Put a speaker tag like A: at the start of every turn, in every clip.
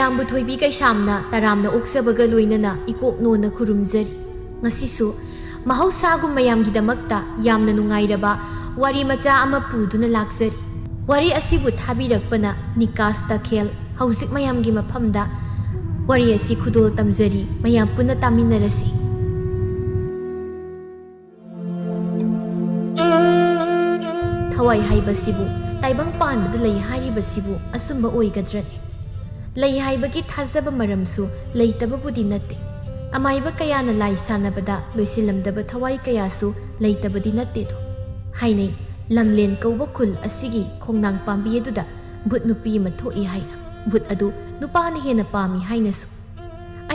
A: ꯃꯌꯥꯝꯕꯨ ꯊꯣꯏꯕꯤ ꯀꯩꯁꯥꯝꯅ ꯇꯔꯥꯝꯅ ꯑꯣꯛꯆꯕꯒ ꯂꯣꯏꯅꯅ ꯏꯀꯣꯛ ꯅꯣꯟꯅ ꯈꯨꯔꯨꯝꯖꯔꯤ ꯉꯁꯤꯁꯨ ꯃꯍꯧꯁꯥꯒꯨꯝ ꯃꯌꯥꯝꯒꯤꯗꯃꯛꯇ ꯌꯥꯝꯅ ꯅꯨꯡꯉꯥꯏꯔꯕ ꯋꯥꯔꯤ ꯃꯆꯥ ꯑꯃ ꯄꯨꯗꯨꯅ ꯂꯥꯛꯆꯔꯤ ꯋꯥꯔꯤ ꯑꯁꯤꯕꯨ ꯊꯥꯕꯤꯔꯛꯄꯅ ꯅꯤꯀꯥꯁ ꯇꯈꯦꯜ ꯍꯧꯖꯤꯛ ꯃꯌꯥꯝꯒꯤ ꯃꯐꯝꯗ ꯋꯥꯔꯤ ꯑꯁꯤ ꯈꯨꯗꯣꯜ ꯇꯝꯖꯔꯤ ꯃꯌꯥꯝ ꯄꯨꯟꯅ ꯇꯥꯃꯤꯟꯅꯔꯁꯤ ꯊꯋꯥꯏ ꯍꯥꯏꯕꯁꯤꯕꯨ ꯇꯥꯏꯕꯪ ꯄꯥꯟꯕꯗ ꯂꯩ ꯍꯥꯏꯔꯤꯕꯁꯤꯕꯨ ꯑꯁꯨꯝꯕ ꯑꯣꯏꯒꯗ꯭ꯔꯅꯤ ꯂꯩ ꯍꯥꯏꯕꯒꯤ ꯊꯥꯖꯕ ꯃꯔꯝꯁꯨ ꯂꯩꯇꯕꯕꯨꯗꯤ ꯅꯠꯇꯦ ꯑꯃꯥꯏꯕ ꯀꯌꯥꯅ ꯂꯥꯏ ꯁꯥꯟꯅꯕꯗ ꯂꯣꯏꯁꯤꯜꯂꯝꯗꯕ ꯊꯋꯥꯏ ꯀꯌꯥꯁꯨ ꯂꯩꯇꯕꯗꯤ ꯅꯠꯇꯦꯗꯣ ꯍꯥꯏꯅꯩ ꯂꯝꯂꯦꯟ ꯀꯧꯕ ꯈꯨꯜ ꯑꯁꯤꯒꯤ ꯈꯣꯡꯅꯥꯡ ꯄꯥꯝꯕꯤ ꯑꯗꯨꯗ ꯚꯨꯠ ꯅꯨꯄꯤ ꯑꯃ ꯊꯣꯛꯏ ꯍꯥꯏꯅ ꯚꯨꯠ ꯑꯗꯨ ꯅꯨꯄꯥꯅ ꯍꯦꯟꯅ ꯄꯥꯝꯃꯤ ꯍꯥꯏꯅꯁꯨ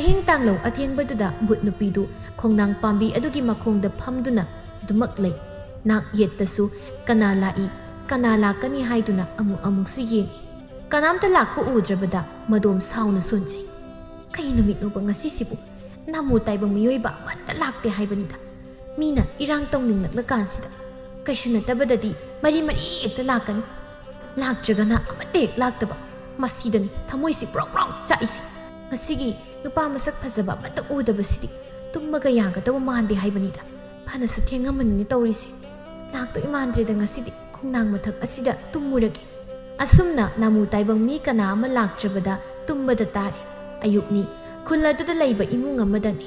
A: ꯑꯍꯤꯡ ꯇꯥꯡꯂꯧ ꯑꯊꯦꯡꯕꯗꯨꯗ ꯚꯨꯠ ꯅꯨꯄꯤꯗꯨ ꯈꯣꯡꯅꯥꯡ ꯄꯥꯝꯕꯤ ꯑꯗꯨꯒꯤ ꯃꯈꯣꯡꯗ ꯐꯝꯗꯨꯅ ꯑꯗꯨꯃꯛ ꯂꯩ ꯅꯥꯛ ꯌꯦꯠꯇꯁꯨ ꯀꯅꯥ ꯂꯥꯛꯏ ꯀꯅꯥ ꯂꯥꯛꯀꯅꯤ ꯍꯥꯏꯗꯨꯅ ꯑꯃꯨꯛꯁꯨ ꯌꯦꯡꯏ ꯀꯅꯥꯝꯇ ꯂꯥꯛꯄ ꯎꯗ꯭ꯔꯕꯗ ꯃꯗꯣꯝ ꯁꯥꯎꯅ ꯁꯣꯟꯖꯩ ꯀꯩ ꯅꯨꯃꯤꯠꯅꯣꯕ ꯉꯁꯤꯁꯤꯕꯨ ꯅꯥꯃꯨ ꯇꯥꯏꯕꯪ ꯃꯤꯑꯣꯏꯕ ꯑꯃꯠꯇ ꯂꯥꯛꯇꯦ ꯍꯥꯏꯕꯅꯤꯗ ꯃꯤꯅ ꯏꯔꯥꯡ ꯇꯧꯅꯤꯡꯂꯛꯂꯀꯥꯟꯁꯤꯗ ꯀꯩꯁꯨ ꯅꯠꯇꯕꯗꯗꯤ ꯃꯔꯤ ꯍꯦꯛꯇ ꯂꯥꯛꯀꯅꯤ ꯂꯥꯛꯇ꯭ꯔꯒꯅ ꯑꯃꯠꯇ ꯍꯦꯛ ꯂꯥꯛꯇꯕ ꯃꯁꯤꯗꯅꯤ ꯊꯃꯣꯏꯁꯤ ꯄ꯭ꯔꯣꯛ ꯄ꯭ꯔꯣꯛ ꯆꯥꯛꯏꯁꯤ ꯉꯁꯤꯒꯤ ꯅꯨꯄꯥ ꯃꯁꯛ ꯐꯖꯕ ꯑꯃꯠꯇ ꯎꯗꯕꯁꯤꯗꯤ ꯇꯨꯝꯃꯒ ꯌꯥꯒꯗꯕ ꯃꯥꯟꯗꯦ ꯍꯥꯏꯕꯅꯤꯗ ꯐꯅꯁꯨ ꯊꯦꯡꯉꯝꯃꯅꯤ ꯇꯧꯔꯤꯁꯤ ꯂꯥꯛꯇꯣꯏ ꯃꯥꯟꯗ꯭ꯔꯦꯗ ꯉꯁꯤꯗꯤ ꯈꯣꯡꯅꯥꯡ ꯃꯊꯛ ꯑꯁꯤꯗ ꯇꯨꯝꯃꯨꯔꯒꯦ ꯑꯁꯨꯝꯅ ꯅꯥꯃꯨ ꯇꯥꯏꯕꯪ ꯃꯤ ꯀꯅꯥ ꯑꯃ ꯂꯥꯛꯇ꯭ꯔꯕꯗ ꯇꯨꯝꯕꯗ ꯇꯥꯔꯦ ꯑꯌꯨꯛꯅꯤ ꯈꯨꯜ ꯑꯗꯨꯗ ꯂꯩꯕ ꯏꯃꯨꯡ ꯑꯃꯗꯅꯤ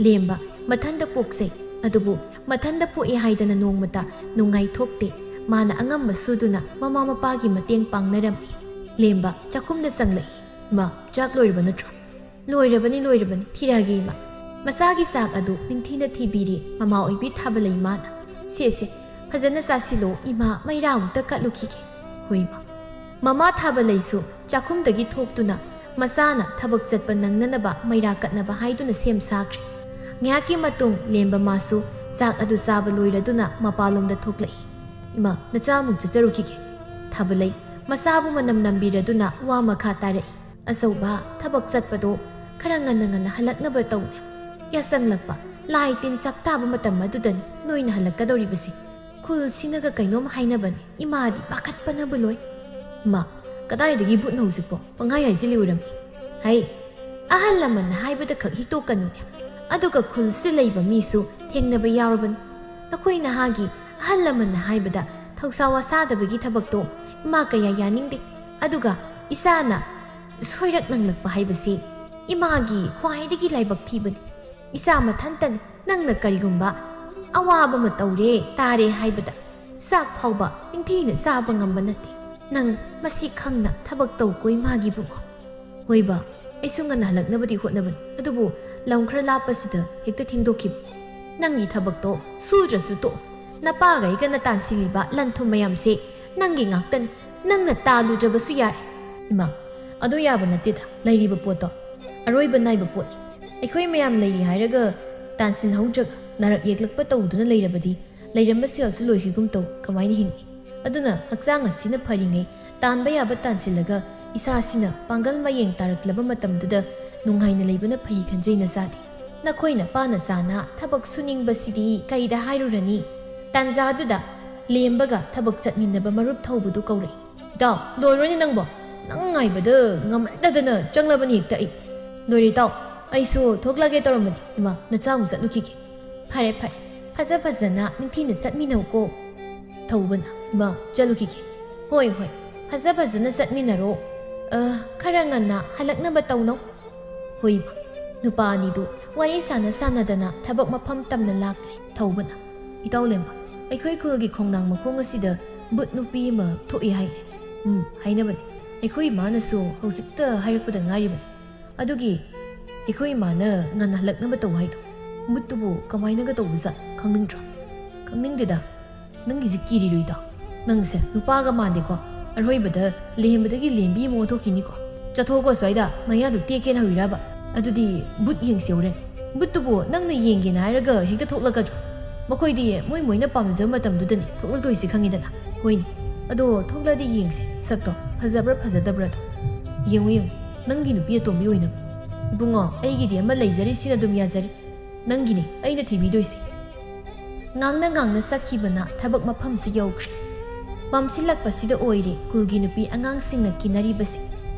A: ꯂꯦꯝꯕ ꯃꯊꯟꯗ ꯄꯣꯛꯆꯩ ꯑꯗꯨꯕꯨ ꯃꯊꯟꯗ ꯄꯣꯛꯏ ꯍꯥꯏꯗꯅ ꯅꯣꯡꯃꯇ ꯅꯨꯡꯉꯥꯏꯊꯣꯛꯇꯦ ꯃꯥꯅ ꯑꯉꯝꯕ ꯁꯨꯗꯨꯅ ꯃꯃꯥ ꯃꯄꯥꯒꯤ ꯃꯇꯦꯡ ꯄꯥꯡꯅꯔꯝꯃꯤ ꯂꯦꯝꯕ ꯆꯥꯛꯈꯨꯝꯗ ꯆꯪꯂꯛꯏ ꯏꯃꯥ ꯆꯥꯛ ꯂꯣꯏꯔꯕ ꯅꯠꯇ꯭ꯔꯣ ꯂꯣꯏꯔꯕꯅꯤ ꯊꯤꯔꯛꯑꯒꯦ ꯏꯃꯥ ꯃꯆꯥꯒꯤ ꯆꯥꯛ ꯑꯗꯨ ꯅꯤꯡꯊꯤꯅ ꯊꯤꯕꯤꯔꯤ ꯃꯃꯥ ꯑꯣꯏꯕꯤ ꯊꯥꯕꯂꯩ ꯃꯥꯅ ꯁꯦ ꯐꯖꯅ ꯆꯥꯁꯤꯜꯂꯣ ꯏꯃꯥ ꯃꯩꯔꯥ ꯑꯃꯨꯛꯇ ꯀꯠꯂꯨꯈꯤꯒꯦ ꯍꯣꯏ ꯏꯃꯥ ꯃꯃꯥ ꯊꯥꯕꯂꯩꯁꯨ ꯆꯥꯛꯈꯨꯝꯗꯒꯤ ꯊꯣꯛꯇꯨꯅ ꯃꯆꯥꯅ ꯊꯕꯛ ꯆꯠꯄ ꯅꯪꯅꯅꯕ ꯃꯩꯔꯥ ꯀꯠꯅꯕ ꯍꯥꯏꯗꯨꯅ ꯁꯦꯝ ꯁꯥꯈ꯭ꯔꯦ ꯉꯥꯏꯍꯥꯛꯀꯤ ꯃꯇꯨꯡ ꯂꯦꯝꯕ ꯃꯥꯁꯨ ꯆꯥꯛ ꯑꯗꯨ ꯆꯥꯕ ꯂꯣꯏꯔꯗꯨꯅ ꯃꯄꯥꯟꯂꯣꯝꯗ ꯊꯣꯛꯂꯛꯏ ꯏꯃꯥ ꯅꯆꯥ ꯑꯃꯨꯛ ꯆꯠꯆꯔꯨꯈꯤꯒꯦ ꯊꯥꯕꯂꯩ ꯃꯆꯥꯕꯨ ꯃꯅꯝ ꯅꯝꯕꯤꯔꯗꯨꯅ ꯋꯥ ꯃꯈꯥ ꯇꯥꯔꯛꯏ ꯑꯆꯧꯕ ꯊꯕꯛ ꯆꯠꯄꯗꯣ ꯈꯔ ꯉꯟꯅ ꯍꯜꯂꯛꯅꯕ ꯇꯧꯅꯦ ꯌꯥꯆꯪꯂꯛꯄ ꯂꯥꯏ ꯇꯤꯟ ꯆꯥꯛ ꯇꯥꯕ ꯃꯇꯝ ꯑꯗꯨꯗꯅꯤ ꯅꯣꯏꯅ ꯍꯜꯂꯛꯀꯗꯧꯔꯤꯕꯁꯤ ꯈꯨꯜꯁꯤꯅꯒ ꯀꯩꯅꯣꯝ ꯍꯥꯏꯅꯕꯅꯤ ꯏꯃꯥꯗꯤ ꯄꯥꯈꯠꯄꯅꯕꯨ ꯂꯣꯏ ꯏꯃꯥ ꯀꯗꯥꯏꯗꯒꯤ ꯚꯨꯠꯅꯣ ꯍꯧꯖꯤꯛꯄꯣ ꯄꯪꯍꯥꯏ ꯍꯥꯏꯖꯤꯜꯂꯤ ꯑꯣꯏꯔꯝꯃꯤ ꯍꯩ ꯑꯍꯜ ꯂꯃꯟꯅ ꯍꯥꯏꯕꯗ ꯈꯛ ꯍꯤꯛꯇꯣꯛꯀꯅꯨꯅꯦ ꯑꯗꯨꯒ ꯈꯨꯜꯁꯤ ꯂꯩꯕ ꯃꯤꯁꯨ ꯊꯦꯡꯅꯕ ꯌꯥꯎꯔꯕꯅꯤ ꯅꯈꯣꯏ ꯅꯍꯥꯒꯤ ꯑꯍꯜ ꯂꯃꯟꯅ ꯍꯥꯏꯕꯗ ꯊꯧꯁꯥ ꯋꯥꯁꯥꯗꯕꯒꯤ ꯊꯕꯛꯇꯣ ꯏꯃꯥ ꯀꯌꯥ ꯌꯥꯅꯤꯡꯗꯦ ꯑꯗꯨꯒ ꯏꯆꯥꯅ ꯁꯣꯏꯔꯛ ꯅꯪꯂꯛꯄ ꯍꯥꯏꯕꯁꯤ ꯏꯃꯥꯒꯤ ꯈ꯭ꯋꯥꯏꯗꯒꯤ ꯂꯥꯏꯕꯛ ꯊꯤꯕꯅꯤ ꯏꯆꯥ ꯃꯊꯟꯇꯅꯤ ꯅꯪꯅ ꯀꯔꯤꯒꯨꯝꯕ ꯑꯋꯥꯕ ꯑꯃ ꯇꯧꯔꯦ ꯇꯥꯔꯦ ꯍꯥꯏꯕꯗ ꯆꯥꯛ ꯐꯥꯎꯕ ꯅꯤꯡꯊꯤꯅ ꯆꯥꯕ ꯉꯝꯕ ꯅꯠꯇꯦ ꯅꯪ ꯃꯁꯤ ꯈꯪꯅ ꯊꯕꯛ ꯇꯧꯀꯣ ꯏꯃꯥꯒꯤ ꯕꯨꯡꯉꯣ ꯍꯣꯏꯕ ꯑꯩꯁꯨ ꯉꯟꯅ ꯍꯜꯂꯛꯅꯕꯗꯤ ꯍꯣꯠꯅꯕꯅꯤ ꯑꯗꯨꯕꯨ ꯂꯝ ꯈꯔ ꯂꯥꯞꯄꯁꯤꯗ ꯍꯦꯛꯇ ꯊꯦꯡꯗꯣꯛꯈꯤꯕ ꯅꯪꯒꯤ ꯊꯕꯛꯇꯣ ꯁꯨꯗ꯭ꯔꯁꯨ ꯇꯣꯛ ꯅꯄꯥꯒ ꯑꯩꯒꯅ ꯇꯥꯟꯁꯤꯜꯂꯤꯕ ꯂꯟ ꯊꯨꯝ ꯃꯌꯥꯝꯁꯦ ꯅꯪꯒꯤ ꯉꯥꯛꯇꯅꯤ ꯅꯪꯅ ꯇꯥꯜꯂꯨꯗ꯭ꯔꯕꯁꯨ ꯌꯥꯔꯦ ꯏꯃꯥ ꯑꯗꯨ ꯌꯥꯕ ꯅꯠꯇꯦꯗ ꯂꯩꯔꯤꯕ ꯄꯣꯠꯇꯣ ꯑꯔꯣꯏꯕ ꯅꯥꯏꯕ ꯄꯣꯠꯅꯤ ꯑꯩꯈꯣই ꯃꯌꯥꯝ ꯂꯩꯔꯤ ꯍꯥꯏꯔꯒ ꯇꯥꯟꯁꯤꯟꯍꯧꯗ꯭ꯔꯒ ꯅꯥꯔꯛ ꯌꯦꯛꯂꯛꯄ ꯇꯧꯗꯨꯅ ꯂꯩꯔꯕꯗꯤ ꯂꯩꯔꯝꯕ ꯁꯦꯜꯁꯨ ꯂꯣꯏꯈꯤꯒꯨꯝ ꯇꯧ ꯀꯃꯥꯏꯅ ꯍꯤꯡꯅꯤ ꯑꯗꯨꯅ ꯍꯛꯆꯥꯡ ꯑꯁꯤꯅ ꯐꯔꯤꯉꯩ ꯇꯥꯟꯕ ꯌꯥꯕ ꯇꯥꯟꯁꯤꯜꯂꯒ ꯏꯁꯥꯁꯤꯅ ꯄꯥꯡꯒꯜ ꯃꯌꯦꯡ ꯇꯥꯔꯛꯂꯕ ꯃꯇꯝꯗꯨꯗ ꯅꯨꯡꯉꯥꯏꯅ ꯂꯩꯕꯅ ꯐꯩ ꯈꯟꯖꯩ ꯅꯆꯥꯗꯤ ꯅꯈꯣꯏꯅ ꯄꯥꯅ ꯆꯥꯅ ꯊꯕꯛ ꯁꯨꯅꯤꯡꯕꯁꯤꯗꯤ ꯀꯩꯗ ꯍꯥꯏꯔꯨꯔꯅꯤ ꯇꯥꯟꯖꯥꯗꯨꯗ ꯂꯦꯝꯕꯒ ꯊꯕꯛ ꯆꯠꯃꯤꯟꯅꯕ ꯃꯔꯨꯞ ꯊꯧꯕꯗꯨ ꯀꯧꯔꯛꯏ ꯏꯇꯥꯎ ꯂꯣꯏꯔꯣꯏꯅꯦ ꯅꯪꯕꯣ ꯅꯪ ꯉꯥꯏꯕꯗ ꯉꯝꯃꯟꯗꯗꯅ ꯆꯪꯂꯕꯅꯤ ꯍꯦꯛꯇ ꯑꯩ ꯂꯣꯏꯔꯦ ꯏꯇꯥꯎ ꯑꯩꯁꯨ ꯊꯣꯛꯂꯒꯦ ꯇꯧꯔꯝꯕꯅꯤ ꯏꯃꯥ ꯅꯆꯥ ꯑꯃꯨꯛ ꯆꯠꯂꯨꯈꯤꯒꯦ ꯐꯔꯦ ꯐꯖꯅ ꯅꯤꯡꯊꯤꯅ ꯆꯠꯃꯤꯟꯅꯧꯀꯣ ꯊꯧꯕꯅ ꯏꯃꯥ ꯆꯠꯂꯨꯈꯤꯒꯦ ꯍꯣꯏ ꯐꯖꯅ ꯆꯠꯃꯤꯟꯅꯔꯣ ꯈꯔ ꯉꯟꯅ ꯍꯜꯂꯛꯅꯕ ꯇꯧꯅꯧ ꯍꯣꯏ ꯅꯨꯄꯥ ꯑꯅꯤꯗꯨ ꯋꯥꯔꯤ ꯁꯥꯟꯅꯗꯅ ꯊꯕꯛ ꯃꯐꯝ ꯇꯝꯅ ꯂꯥꯛꯂꯦ ꯊꯧꯕꯅ ꯏꯇꯥꯎ ꯂꯦꯝꯕ ꯑꯩꯈꯣꯏ ꯈꯨꯜꯒꯤ ꯈꯣꯡꯅꯥꯡ ꯃꯈꯣꯡ ꯑꯁꯤꯗ ꯚꯨꯠ ꯅꯨꯄꯤ ꯑꯃ ꯊꯣꯛꯏ ꯍꯥꯏꯅꯦ ꯍꯥꯏꯅꯕꯅꯤ ꯑꯩꯈꯣꯏ ꯏꯃꯥꯅꯁꯨ ꯍꯧꯖꯤꯛꯇ ꯍꯥꯏꯔꯛꯄꯗ ꯉꯥꯏꯔꯤꯕꯅꯤ ꯑꯗꯨꯒꯤ ꯑꯩꯈꯣꯏ ꯏꯃꯥꯅ ꯉꯟꯅ ꯍꯜꯂꯛꯅꯕ ꯇꯧ ꯍꯥꯏꯗꯣ ꯚꯨꯠꯇꯨꯕꯨ ꯀꯃꯥꯏꯅꯒ ꯇꯧꯕꯖꯥꯠ ꯈꯪꯅꯤꯡꯗ꯭ꯔꯣ ꯈꯪꯅꯤꯡꯗꯦꯗ ꯅꯪꯒꯤꯁꯤ ꯀꯤꯔꯤꯔꯣꯏꯗꯣ ꯅꯪꯁꯦ ꯅꯨꯄꯥꯒ ꯃꯥꯟꯗꯦꯀꯣ ꯑꯔꯣꯏꯕꯗ ꯂꯦꯝꯕꯗꯒꯤ ꯂꯦꯝꯕꯤ ꯑꯃ ꯑꯣꯟꯊꯣꯛꯈꯤꯅꯤꯀꯣ ꯆꯠꯊꯣꯛꯀꯣ ꯁ꯭ꯋꯥꯏꯗ ꯃꯌꯥꯗꯨ ꯇꯦꯛꯀꯦꯅ ꯍꯧꯔꯕ ꯑꯗꯨꯗꯤ ꯚꯨꯠ ꯌꯦꯡꯁꯤ ꯍꯧꯔꯦꯟ ꯚꯨꯠꯇꯨꯕꯨ ꯅꯪꯅ ꯌꯦꯡꯒꯦꯅ ꯍꯥꯏꯔꯒ ꯍꯦꯛꯇ ꯊꯣꯛꯂꯛꯀꯗ꯭ꯔꯣ ꯃꯈꯣꯏꯗꯤ ꯃꯣꯏꯅ ꯄꯥꯝꯖꯕ ꯃꯇꯝꯗꯨꯗꯅꯤ ꯊꯣꯛꯂꯛꯇꯣꯏꯁꯤ ꯈꯪꯉꯤꯗꯅ ꯍꯣꯏꯅꯦ ꯑꯗꯣ ꯊꯣꯛꯂꯛꯑꯗꯤ ꯌꯦꯡꯁꯤ ꯁꯛꯇꯣ ꯐꯖꯕ꯭ꯔꯥ ꯐꯖꯗꯕ꯭ꯔꯥꯗꯣ ꯌꯦꯡꯉꯨ ꯅꯪꯒꯤ ꯅꯨꯄꯤ ꯑꯇꯣꯝꯕꯤ ꯑꯣꯏꯅꯕ ꯏꯕꯨꯡꯉꯣ ꯑꯩꯒꯤꯗꯤ ꯑꯃ ꯂꯩꯖꯔꯤꯁꯤꯅ ꯑꯗꯨꯝ ꯌꯥꯖꯔꯤ ꯅꯪꯒꯤꯅꯤ ꯑꯩꯅ ꯊꯤꯕꯤꯗꯣꯏꯁꯤ ꯉꯥꯡꯅ ꯆꯠꯈꯤꯕꯅ ꯊꯕꯛ ꯃꯐꯝꯁꯨ ꯌꯧꯈ꯭ꯔꯦ ꯃꯝꯁꯤꯜꯂꯛꯄꯁꯤꯗ ꯑꯣꯏꯔꯦ ꯈꯨꯜꯒꯤ ꯅꯨꯄꯤ ꯑꯉꯥꯡꯁꯤꯡꯅ ꯀꯤꯅꯔꯤꯕꯁꯤ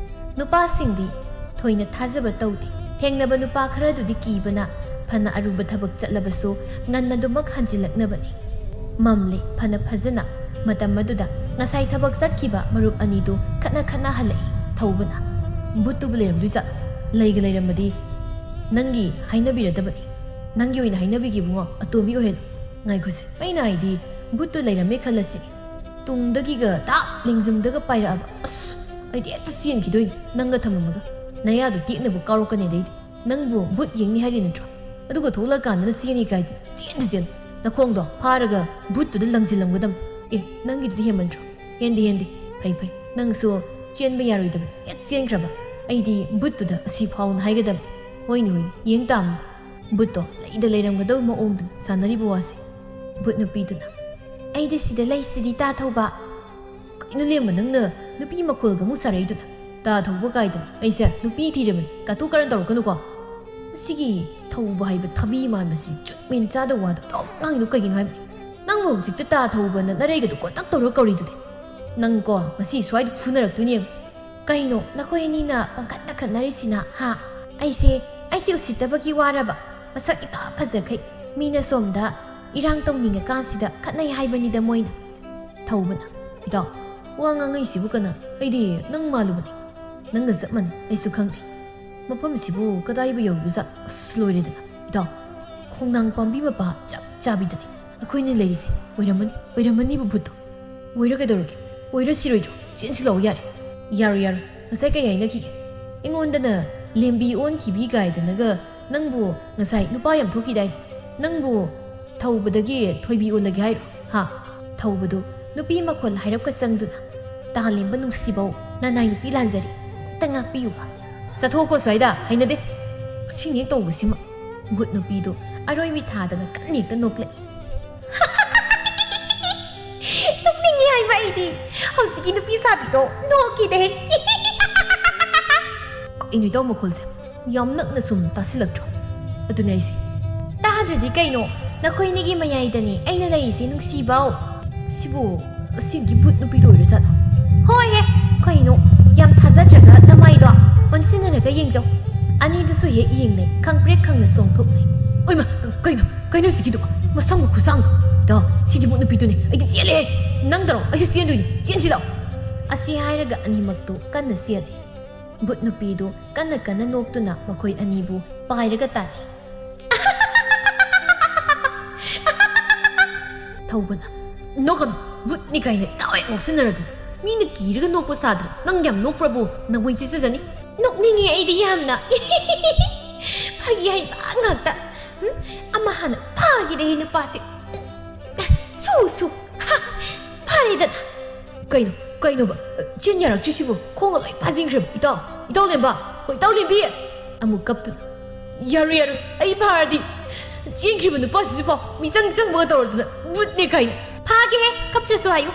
A: ꯅꯨꯄꯥꯁꯤꯡꯗꯤ ꯊꯣꯏꯅ ꯊꯥꯖꯕ ꯇꯧꯗꯦ ꯊꯦꯡꯅꯕ ꯅꯨꯄꯥ ꯈꯔꯗꯨꯗꯤ ꯀꯤꯕꯅ ꯐꯅ ꯑꯔꯨꯕ ꯊꯕꯛ ꯆꯠꯂꯕꯁꯨ ꯉꯟꯅꯗꯨꯃꯛ ꯍꯟꯖꯤꯜꯂꯛꯅꯕꯅꯤ ꯃꯝꯂꯦ ꯐꯅ ꯐꯖꯅ ꯃꯇꯝ ꯑꯗꯨꯗ ꯉꯁꯥꯏ ꯊꯕꯛ ꯆꯠꯈꯤꯕ ꯃꯔꯨꯞ ꯑꯅꯤꯗꯨ ꯈꯠꯅ ꯍꯜꯂꯛꯏ ꯊꯧꯕꯅ ꯕꯨꯠꯇꯨꯕꯨ ꯂꯩꯔꯝꯗꯣꯏꯖꯥꯠ ꯂꯩꯒ ꯂꯩꯔꯝꯃꯗꯤ ꯅꯪꯒꯤ ꯍꯥꯏꯅꯕꯤꯔꯗꯕꯅꯤ ꯅꯪꯒꯤ ꯑꯣꯏꯅ ꯍꯥꯏꯅꯕꯤꯒꯤꯕꯨꯉꯣ ꯑꯇꯣꯝꯕꯤ ꯑꯣꯏꯍꯜꯂꯨ ꯉꯥꯏꯈꯣꯁꯦ ꯑꯩꯅ ꯍꯥꯏꯗꯤ ꯕꯨꯠꯇꯨ ꯂꯩꯔꯝꯃꯦ ꯈꯜꯂꯁꯤ ꯇꯨꯡꯗꯒꯤꯒ ꯇꯥꯞ ꯂꯦꯡꯖꯨꯝꯗꯒ ꯄꯥꯏꯔꯛꯑꯕ ꯑꯁ ꯑꯩꯗꯤ ꯍꯦꯛꯇ ꯆꯦꯟꯈꯤꯗꯣꯏꯅꯤ ꯅꯪꯒ ꯊꯝꯃꯝꯃꯒ ꯅꯌꯥꯗꯨ ꯇꯦꯛꯅꯕꯨ ꯀꯥꯎꯔꯛꯀꯅꯤ ꯑꯗꯩꯗꯤ ꯅꯪꯕꯨ ꯕꯨꯠ ꯌꯦꯡꯅꯤ ꯍꯥꯏꯔꯤ ꯅꯠꯇ꯭ꯔꯣ ꯑꯗꯨꯒ ꯊꯣꯛꯂꯛꯀꯥꯟꯗꯅ ꯆꯦꯟꯅꯤ ꯀꯥꯏꯗꯤ ꯆꯦꯟ ꯅꯈꯣꯡꯗꯣ ꯐꯥꯔꯒ ꯕꯨꯠꯇꯨꯗ ꯂꯪꯁꯤꯜꯂꯝꯒꯗꯝ ꯅꯪꯒꯤꯗꯨꯗꯤ ꯍꯦꯟꯃꯟꯗ꯭ꯔꯣ ꯍꯦꯟꯗꯦ ꯐꯩ ꯅꯪꯁꯨ ꯆꯦꯟꯕ ꯌꯥꯔꯣꯏꯗꯕ ꯍꯦꯛ ꯆꯦꯟꯈ꯭ꯔꯕ ꯑꯩꯗꯤ ꯕꯨꯠꯇꯨꯗ ꯑꯁꯤ ꯐꯥꯎꯅ ꯍꯥꯏꯒꯗꯕ ꯍꯣꯏꯅꯦ ꯌꯦꯡ ꯇꯥꯝꯅꯤ ꯕꯨꯠꯇꯣ ꯂꯩꯗ ꯂꯩꯔꯝꯒꯗꯕ ꯃꯑꯣꯡꯗꯨ ꯁꯥꯟꯅꯔꯤꯕ ꯋꯥꯁꯦ ꯕꯨꯠ ꯅꯨꯄꯤꯗꯨꯅ ꯑꯩꯗꯤ ꯁꯤꯗ ꯂꯩꯁꯤꯗꯤ ꯇꯥ ꯊꯧꯕ ꯀꯩꯅꯣ ꯂꯦꯝꯕ ꯅꯪꯅ ꯅꯨꯄꯤ ꯃꯈꯣꯜꯒ ꯑꯃꯨꯛ ꯁꯥꯔꯛꯏꯗꯨꯅ ꯇꯥ ꯊꯧꯕ ꯀꯥꯏꯗꯅ ꯑꯩꯁꯦ ꯅꯨꯄꯤ ꯊꯤꯔꯕꯅꯤ ꯀꯥꯇꯨ ꯀꯥꯔꯟ ꯇꯧꯔꯛꯀꯅꯨꯀꯣ ꯃꯁꯤꯒꯤ ꯊꯧꯕ ꯍꯥꯏꯕ ꯊꯕꯤ ꯃꯥꯟꯕꯁꯤ ꯆꯨꯠꯃꯦꯟ ꯆꯥꯗꯕ ꯋꯥꯗꯣ ꯑꯗꯨꯝ ꯉꯥꯡꯉꯤꯗꯨ ꯀꯩꯒꯤꯅꯣ ꯍꯥꯏꯕꯅꯤ ꯅꯪꯕꯨ ꯍꯧꯖꯤꯛꯇ ꯇꯥ ꯊꯧꯕꯅ ꯅꯔꯩꯒꯗꯨ ꯀꯣꯟꯇꯛ ꯇꯧꯔꯒ ꯀꯧꯔꯤꯗꯨꯗꯤ ꯅꯪꯀꯣ ꯉꯁꯤ ꯁ꯭ꯋꯥꯏꯗ ꯐꯨꯅꯔꯛꯇꯣꯏꯅꯦ ꯀꯩꯅꯣ ꯅꯈꯣꯏ ꯑꯅꯤꯅ ꯄꯪꯈꯠꯅ ꯈꯠꯅꯔꯤꯁꯤꯅ ꯍꯥ ꯑꯩꯁꯦ ꯎꯁꯤꯠꯇꯕꯒꯤ ꯋꯥꯔꯕ ꯃꯁꯛ ꯏꯇꯥ ꯐꯖꯈꯩ ꯃꯤꯅ ꯁꯣꯝꯗ ꯏꯔꯥꯡ ꯇꯧꯅꯤꯡꯉꯀꯥꯟꯁꯤꯗ ꯈꯠꯅꯩ ꯍꯥꯏꯕꯅꯤꯗ ꯃꯣꯏꯅ ꯊꯧꯕꯅ ꯏꯇꯥꯎ ꯋꯥ ꯉꯥꯡꯉꯩꯁꯤꯕꯨ ꯀꯅꯥ ꯑꯩꯗꯤ ꯅꯪ ꯃꯥꯜꯂꯨꯕꯅꯤ ꯅꯪꯒ ꯆꯞ ꯃꯥꯟꯅꯩ ꯑꯩꯁꯨ ꯈꯪꯗꯦ ꯃꯐꯝꯁꯤꯕꯨ ꯀꯗꯥꯏꯕꯨ ꯌꯧꯔꯨꯖꯥꯠ ꯑꯁ ꯂꯣꯏꯔꯦꯗꯅ ꯏꯇꯥꯎ ꯈꯣꯡꯅꯥꯡ ꯄꯥꯝꯕꯤ ꯃꯄꯥ ꯆꯞ ꯆꯥꯕꯤꯗꯅꯤ ꯑꯩꯈꯣꯏꯅ ꯂꯩꯔꯤꯁꯦ ꯑꯣꯏꯔꯝꯃꯅꯤꯕ ꯚꯨꯠꯇꯣ ꯑꯣꯏꯔ ꯀꯩꯗꯧꯔꯒꯦ ꯑꯣꯏꯔꯁꯤꯔꯣꯏꯗ꯭ꯔꯣ ꯆꯦꯟꯁꯤꯜꯂꯛꯑꯣ ꯌꯥꯔꯣꯏ ꯉꯁꯥꯏ ꯀꯩ ꯍꯥꯏꯅꯈꯤꯒꯦ ꯑꯩꯉꯣꯟꯗꯅ ꯂꯦꯝꯕꯤ ꯑꯣꯟꯈꯤꯕꯤ ꯀꯥꯏꯗꯅꯒ ꯅꯪꯕꯨ ꯉꯁꯥꯏ ꯅꯨꯄꯥ ꯌꯥꯝ ꯊꯣꯛꯈꯤꯗꯥꯏꯅꯦ ꯅꯪꯕు ꯊꯧꯕꯗꯒꯤ ꯊꯣꯏꯕꯤ ꯑꯣꯜꯂꯒꯦ ꯍꯥꯏꯔꯣ ꯍꯥ ꯊꯧꯕꯗꯨ ꯅꯨꯄꯤ ꯃꯈꯣꯜ ꯍꯥꯏꯔꯞꯀ ꯆꯪꯗꯨꯅ ꯇꯥꯂꯦꯝꯕ ꯅꯨꯡꯁꯤꯕꯧ ꯅꯅꯥꯏ ꯅꯨꯄꯤ ꯂꯥꯟꯖꯔꯤ ꯑꯝꯇ ꯉꯥꯛꯄꯤꯌꯨꯕ ꯆꯠꯊꯣꯛꯀꯣ ꯁ꯭ꯋꯥꯏꯗ ꯍꯩꯅꯗꯦ ꯁꯤꯡ ꯍꯦꯛ ꯇꯧꯕꯁꯤꯃ ꯕꯨꯠ ꯅꯨꯄꯤꯗꯨ ꯑꯔꯣꯏꯕꯤ ꯊꯥꯗꯅ ꯀꯟꯅ ꯍꯦꯛꯇ ꯅꯣꯛꯂꯛꯏ ꯅꯣꯛꯅꯤꯡꯉꯤ ꯍꯥꯏꯕ ꯑꯩꯗꯤ ꯍꯧꯖꯤꯛꯀꯤ ꯅꯨꯄꯤ ꯁꯥꯕꯤꯗꯣ ꯅꯣꯛꯈꯤꯗꯦ ꯀꯩꯅꯣ ꯏꯇꯥꯎ ꯃꯈꯣꯜꯁꯦ ꯌꯥꯝ ꯅꯛꯅ ꯁꯨꯝ ꯇꯥꯁꯤꯜꯂꯛꯇ꯭ꯔꯣ ꯑꯗꯨꯅꯦ ꯑꯩꯁꯦ ꯇꯥꯗ꯭ꯔꯗꯤ ꯀꯩꯅꯣ ꯅꯈꯣꯏꯅꯤꯒꯤ ꯃꯌꯥꯏꯗꯅꯤ ꯑꯩꯅ ꯂꯩꯔꯤꯁꯦ ꯅꯨꯡꯁꯤꯕꯧ ꯁꯤꯕꯨ ꯑꯁꯤꯒꯤ ꯕꯨꯠ ꯅꯨꯄꯤꯗꯣ ꯑꯣꯏꯔꯖꯥꯠꯂꯣ ꯍꯣꯏꯍꯦ ꯀꯩꯅꯣ ꯌꯥꯝ ꯊꯥꯖꯗ꯭ꯔꯒ ꯅꯃꯥꯏꯗꯣ ꯑꯣꯟꯁꯤꯟꯅꯔꯒ ꯌꯦꯡꯖꯧ ꯑꯅꯤꯗꯨꯁꯨ ꯍꯦꯛ ꯌꯦꯡꯅꯩ ꯈꯪꯄ꯭ꯔꯦꯛ ꯈꯪꯅ ꯆꯣꯡꯊꯣꯛꯅꯩ ꯑꯣꯏꯃ ꯀꯩꯅꯣ ꯁꯤꯒꯤꯗꯨꯕ ꯃꯁꯝꯒ ꯈꯨꯁꯥꯡꯗꯣ ꯏꯇꯥꯎ ꯁꯤꯗꯤ ꯕꯨꯠ ꯅꯨꯄꯤꯗꯨꯅꯦ ꯑꯩꯗꯤ ꯆꯦꯜꯂꯦ ꯅꯪꯗꯔꯣ ꯑꯩꯁꯨ ꯆꯦꯟꯗꯣꯏꯅꯤ ꯆꯦꯟꯁꯤ ꯂꯥꯎ ꯑꯁꯤ ꯍꯥꯏꯔꯒ ꯑꯅꯤꯃꯛꯇꯨ ꯀꯟꯅ ꯆꯦꯜꯂꯤ ꯕꯨꯠ ꯅꯨꯄꯤꯗꯨ ꯀꯟꯅ ꯅꯣꯛꯇꯨꯅ ꯃꯈꯣꯏ ꯑꯅꯤꯕꯨ ꯄꯥꯏꯔꯒ ꯇꯥꯟꯅꯩ ꯊꯧꯕꯅ ꯅꯣꯛꯀꯅꯨ ꯕꯨꯠꯅꯤ ꯀꯥꯏꯅ ꯏꯇꯥꯎ ꯍꯦꯛ ꯉꯥꯎꯁꯤꯟꯅꯔꯗꯤ ꯃꯤꯅ ꯀꯤꯔꯒ ꯅꯣꯛꯄ ꯁꯥꯗ꯭ꯔꯣ ꯅꯪ ꯌꯥꯝ ꯅꯣꯛꯄ꯭ꯔꯕꯨ ꯅꯪꯕꯨ ꯆꯤꯆꯖꯅꯤ ꯅꯣꯛꯅꯤꯡꯉꯦ ꯑꯩꯗꯤ ꯌꯥꯝꯅ ꯐꯥꯒꯤ ꯍꯩꯕ ꯉꯥꯛꯇ ꯑꯃ ꯍꯥꯟꯅ ꯐꯥꯒꯤꯗꯦ ꯅꯨꯄꯥꯁꯦ ꯁꯨ ꯐꯔꯦꯗꯅ ꯀꯩꯅꯣꯕ ꯆꯤꯟ ꯌꯥꯔꯛꯇ꯭ꯔꯤꯁꯤꯕꯨ ꯈꯣꯡꯒ ꯂꯣꯏ ꯐꯥꯖꯤꯟꯈ꯭ꯔꯦꯕ ꯏꯇꯥꯎ ꯂꯦꯝꯕ ꯍꯣꯏ ꯏꯇꯥꯎ ꯂꯦꯝꯕꯤ ꯑꯃꯨꯛ ꯀꯞꯇꯨꯅ ꯌꯥꯔꯣꯏ ꯑꯩ ꯐꯥꯔꯗꯤ ꯆꯦꯟꯈ꯭ꯔꯤꯕ ꯅꯨꯄꯥꯁꯤꯁꯨ ꯐꯥꯎ ꯃꯤꯆꯪ ꯆꯪꯕꯒ ꯇꯧꯔꯗꯅ ꯕꯨꯠꯅꯦ ꯀꯥꯏꯅ ꯐꯥꯒꯦꯍꯦ ꯀꯞꯇ꯭ꯔꯁꯨ ꯍꯥꯏꯌꯨ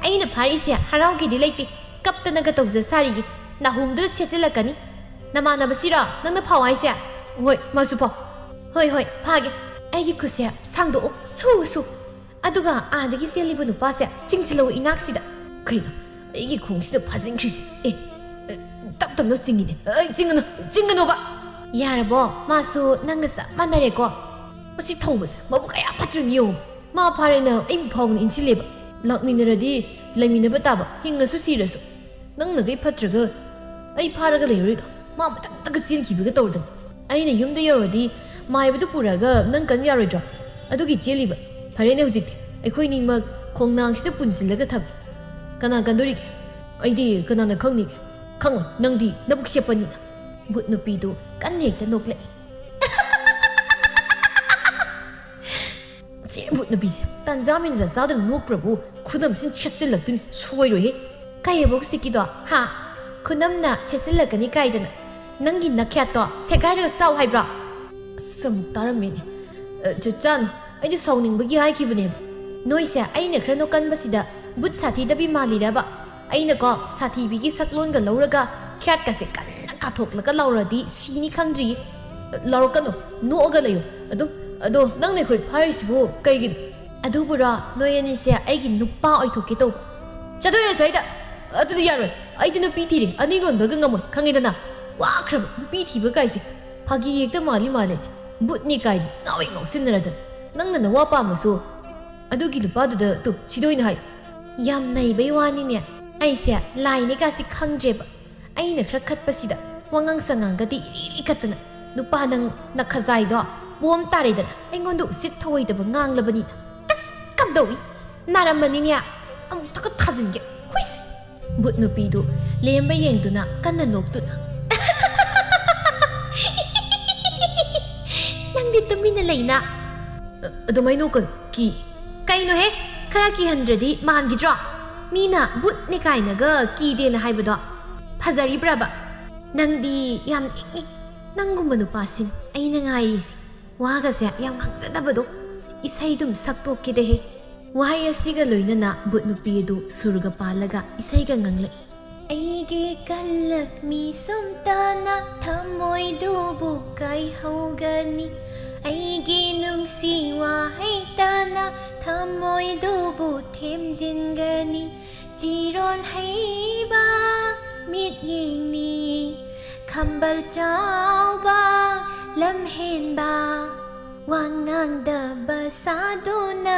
A: ꯑꯩꯅ ꯐꯥꯔꯤꯁꯦ ꯍꯔꯥꯎꯒꯦꯗꯤ ꯂꯩꯇꯦ ꯀꯞꯇꯅꯒ ꯇꯧꯖ ꯁꯥꯔꯤꯌꯦ ꯅꯥꯍꯨꯝꯗꯨꯗ ꯁꯦꯠꯆꯤꯜꯂꯛꯀꯅꯤ ꯅꯃꯥꯟꯅꯕꯁꯤꯔꯣ ꯅꯪꯅ ꯐꯥꯎ ꯍꯥꯏꯁꯦ ꯍꯣꯏ ꯃꯥꯁꯨ ꯐꯥꯎ ꯍꯣꯏ ꯐꯥꯒꯦ ꯑꯩꯒꯤ ꯈꯨꯠꯁꯦ ꯁꯥꯡꯗꯣꯛꯎ ꯁꯨ ꯑꯗꯨꯒ ꯑꯥꯗꯒꯤ ꯆꯦꯜꯂꯤꯕ ꯅꯨꯄꯥꯁꯦ ꯆꯤꯡꯁꯤꯜꯂꯛꯎ ꯏꯅꯥꯛꯁꯤꯗ ꯀꯩꯅꯣ ꯑꯩꯒꯤ ꯈꯣꯡꯁꯤꯗ ꯐꯥꯖꯤꯟꯈ꯭ꯔꯤꯁꯤ ꯇꯞꯅ ꯆꯤꯡꯉꯤꯅꯦ ꯆꯤꯡꯒꯅꯣꯕ ꯌꯥꯔꯕꯣ ꯃꯥꯁꯨ ꯅꯪꯒ ꯆꯞ ꯃꯥꯟꯅꯔꯦꯀꯣ ꯃꯁꯤ ꯊꯧꯕꯁꯦ ꯃꯕꯨ ꯀꯌా ꯐꯠꯇ꯭ꯔꯅꯤ ꯌꯦꯡꯉꯨ ꯃꯥ ꯐꯥꯔꯦꯅ ꯑꯩꯕꯨ ꯐꯥꯎꯅ ꯏꯟꯁꯤꯜꯂꯦꯕ ꯂꯥꯛꯃꯤꯟꯅꯔꯗꯤ ꯂꯩꯃꯤꯟꯅꯕ ꯇꯥꯕ ꯍꯤꯡꯉꯁꯨ ꯁꯤꯔꯁꯨ ꯅꯪꯅꯒꯩ ꯐꯠꯇ꯭ꯔꯒ ꯑꯩ ꯐꯥꯔꯒ ꯂꯩꯔꯣꯏꯗꯣ ꯃꯥ ꯃꯊꯟꯇꯒ ꯆꯦꯟꯈꯤꯕꯒ ꯇꯧꯔꯗꯅ ꯑꯩꯅ ꯌꯨꯝꯗ ꯌꯧꯔꯗꯤ ꯃꯥꯏꯕꯗꯨ ꯄꯨꯔꯒ ꯅꯪ ꯀꯟ ꯌꯥꯔꯣꯏꯗ꯭ꯔꯣ ꯑꯗꯨꯒꯤ ꯆꯦꯜꯂꯤꯕ ꯐꯔꯦꯅꯦ ꯍꯧꯖꯤꯛꯇꯤ ꯑꯩꯈꯣꯏꯅꯤꯃꯛ ꯈꯣꯡꯅꯥꯡꯁꯤꯗ ꯄꯨꯟꯁꯤꯜꯂꯒ ꯊꯝꯃꯤ ꯀꯅꯥ ꯀꯟꯗꯣꯔꯤꯒꯦ ꯑꯩꯗꯤ ꯀꯅꯥꯅ ꯈꯪꯅꯤꯒꯦ ꯈꯪꯉꯣ ꯅꯪꯗꯤ ꯅꯕꯨꯛ ꯆꯦꯞꯄꯅꯤꯅ ꯕꯨꯠ ꯅꯨꯄꯤꯗꯨ ꯀꯟꯅ ꯍꯦꯛꯇ ꯅꯣꯛꯂꯛꯏ ꯕꯨꯠ ꯅꯨꯄꯤꯁꯦ ꯇꯟꯖꯥ ꯃꯦꯟꯖꯥ ꯆꯥꯗꯅ ꯅꯣꯛꯄ꯭ꯔꯕꯨ ꯈꯨꯅꯝꯁꯤꯅ ꯁꯦꯠꯆꯤꯜꯂꯛꯇꯣꯏꯅꯤ ꯁꯣꯏꯔꯣꯏꯍꯦ ꯀꯩꯑꯕ ꯍꯧꯖꯤꯛꯀꯤꯗꯣ ꯍꯥ ꯈꯨꯅꯝꯅ ꯁꯦꯠꯆꯤꯜꯂꯛꯀꯅꯤ ꯀꯥꯏꯗꯅ ꯅꯪꯒꯤ ꯅꯈ꯭ꯌꯥꯠꯇꯣ ꯁꯦꯒꯥꯏꯔꯒ ꯆꯥꯎ ꯍꯥꯏꯕ꯭ꯔꯣ ꯑꯁ ꯑꯃꯨꯛ ꯇꯥꯔꯝꯃꯦꯅꯦ ꯆꯥꯅꯨ ꯑꯩꯗꯤ ꯁꯥꯎꯅꯤꯡꯕꯒꯤ ꯍꯥꯏꯈꯤꯕꯅꯦꯕ ꯅꯣꯏꯁꯦ ꯑꯩꯅ ꯈꯔ ꯅꯣꯛꯀꯟꯕꯁꯤꯗ ꯕꯨꯠ ꯁꯥꯊꯤꯗꯕꯤ ꯃꯥꯜꯂꯤꯔꯕ ꯑꯩꯅꯀꯣ ꯁꯥꯊꯤꯕꯤꯒꯤ ꯁꯛꯂꯣꯟꯒ ꯂꯧꯔꯒ ꯈ꯭ꯌꯥꯠꯀꯁꯦ ꯀꯟꯅ ꯀꯥꯊꯣꯛꯂꯒ ꯂꯥꯎꯔꯗꯤ ꯁꯤꯅꯤ ꯈꯪꯗ꯭ꯔꯤꯌꯦ ꯂꯥꯎꯔꯛꯀꯅꯨ ꯅꯣꯛꯑꯒ ꯂꯩꯌꯨ ꯑꯗꯣ ꯅꯪꯅ ꯑꯩꯈꯣꯏ ꯐꯥꯔꯤꯁꯤꯕꯨ ꯀꯩꯒꯤꯅꯣ ꯑꯗꯨꯕꯨꯔꯣ ꯅꯣꯏ ꯑꯅꯤꯁꯦ ꯑꯩꯒꯤ ꯅꯨꯄꯥ ꯑꯣꯏꯊꯣꯛꯀꯦ ꯇꯧꯕ ꯆꯠꯊꯣꯛꯑꯦ ꯁ꯭ꯋꯥꯏꯗ ꯑꯗꯨꯗꯤ ꯌꯥꯔꯣꯏ ꯑꯩꯗꯤ ꯅꯨꯄꯤ ꯊꯤꯔꯦ ꯑꯅꯤꯒꯣꯟꯕꯒ ꯉꯝꯃꯣꯏ ꯈꯪꯉꯤꯗꯅ ꯋꯥꯈ꯭ꯔꯕ ꯅꯨꯄꯤ ꯊꯤꯕ ꯀꯥꯏꯁꯦ ꯐꯥꯒꯤ ꯍꯦꯛꯇ ꯃꯥꯜꯂꯦ ꯕꯨꯠꯅꯤ ꯀꯥꯏꯗꯤ ꯉꯥꯎꯁꯤꯟꯅꯔꯗꯅ ꯅꯪꯅ ꯅꯋꯥ ꯄꯥꯝꯃꯁꯨ ꯑꯗꯨꯒꯤ ꯅꯨꯄꯥꯗꯨꯗ ꯇꯨ ꯁꯤꯗꯣꯏꯅ ꯍꯥꯏ ꯌꯥꯝ ꯅꯩꯕꯩ ꯋꯥꯅꯤꯅꯦ ꯑꯩꯁꯦ ꯂꯥꯏꯅꯦ ꯀꯥꯁꯤ ꯈꯪꯗ꯭ꯔꯦꯕ ꯑꯩꯅ ꯈꯔ ꯈꯠꯄꯁꯤꯗ ꯋꯥꯉꯥꯡ ꯁꯉꯥꯡꯒꯗꯤ ꯏꯔꯤ ꯈꯠꯇꯅ ꯅꯨꯄꯥ ꯅꯪ ꯅꯈꯖꯥꯏꯗꯣ ꯕꯣꯝ ꯇꯥꯔꯦꯗꯅ ꯑꯩꯉꯣꯟꯗ ꯎꯁꯤꯠ ꯊꯑꯣꯏꯗꯕ ꯉꯥꯡꯂꯕꯅꯤꯅ ꯑꯁ ꯀꯝꯗꯧꯏ ꯅꯥꯔꯝꯃꯅꯤꯅꯦ ꯑꯃꯨꯛꯇꯒ ꯊꯥꯖꯤꯟꯒꯦ ꯍꯨꯏꯁ ꯕꯨꯠ ꯅꯨꯄꯤꯗꯨ ꯂꯦꯝꯕ ꯌꯦꯡꯗꯨꯅ ꯀꯟꯅ ꯅꯣꯛꯇꯨꯅ ꯅꯪꯗꯤ ꯇꯨꯃꯤꯟꯅ ꯂꯩꯅ ꯑꯗꯨꯃꯥꯏꯅ ꯅꯣꯛꯀꯅꯨ ꯀꯤ ꯀꯩꯅꯣꯍꯦ ꯈꯔ ꯀꯤꯍꯟꯗ꯭ꯔꯗꯤ ꯃꯥꯟꯈꯤꯗ꯭ꯔꯣ ꯃꯤꯅ ꯕꯨꯠꯅꯤ ꯀꯥꯏꯅꯒ ꯀꯤꯗꯦꯅ ꯍꯥꯏꯕꯗꯣ ꯐꯖꯔꯤꯕ꯭ꯔꯕ ꯅꯪꯗꯤ ꯌꯥꯝ ꯏꯪꯉꯤ ꯅꯪꯒꯨꯝꯕ ꯅꯨꯄꯥꯁꯤꯅꯤ ꯑꯩꯅ ꯉꯥꯏꯔꯤꯁꯤ ꯋꯥꯒꯁꯦ ꯌꯥꯝ ꯉꯥꯡꯖꯗꯕꯗꯣ ꯏꯁꯩꯗꯨꯝ ꯁꯛꯇꯣꯛꯀꯦꯗꯍꯦ ꯋꯥꯍꯩ ꯑꯁꯤꯒ ꯂꯣꯏꯅꯅ ꯕꯨꯠ ꯅꯨꯄꯤ ꯑꯗꯨ ꯁꯨꯔꯒ ꯄꯥꯜꯂꯒ ꯏꯁꯩꯒ ꯉꯪꯂꯛꯏ ꯑꯩꯒꯤ ꯀꯜꯂꯛꯃꯤ ꯁꯨꯝꯇꯅ ꯊꯃꯣꯏꯗꯨꯕꯨ ꯀꯥꯏꯍꯧꯒꯅꯤ ꯑꯩꯒꯤ ꯅꯨꯡꯁꯤ ꯋꯥꯍꯩꯇꯅ ꯊꯃꯣꯏꯗꯨꯕꯨ ꯊꯦꯝꯖꯤꯟꯒꯅꯤ ꯆꯤꯔꯣꯟ ꯍꯩꯕ ꯃꯤꯠꯌꯦꯡꯅꯤ ꯈꯝꯕꯜ ꯆꯥꯎꯕ ꯂꯝꯍꯦꯟꯕ ꯋꯥꯉꯥꯡꯗꯕ ꯁꯥꯗꯨꯅ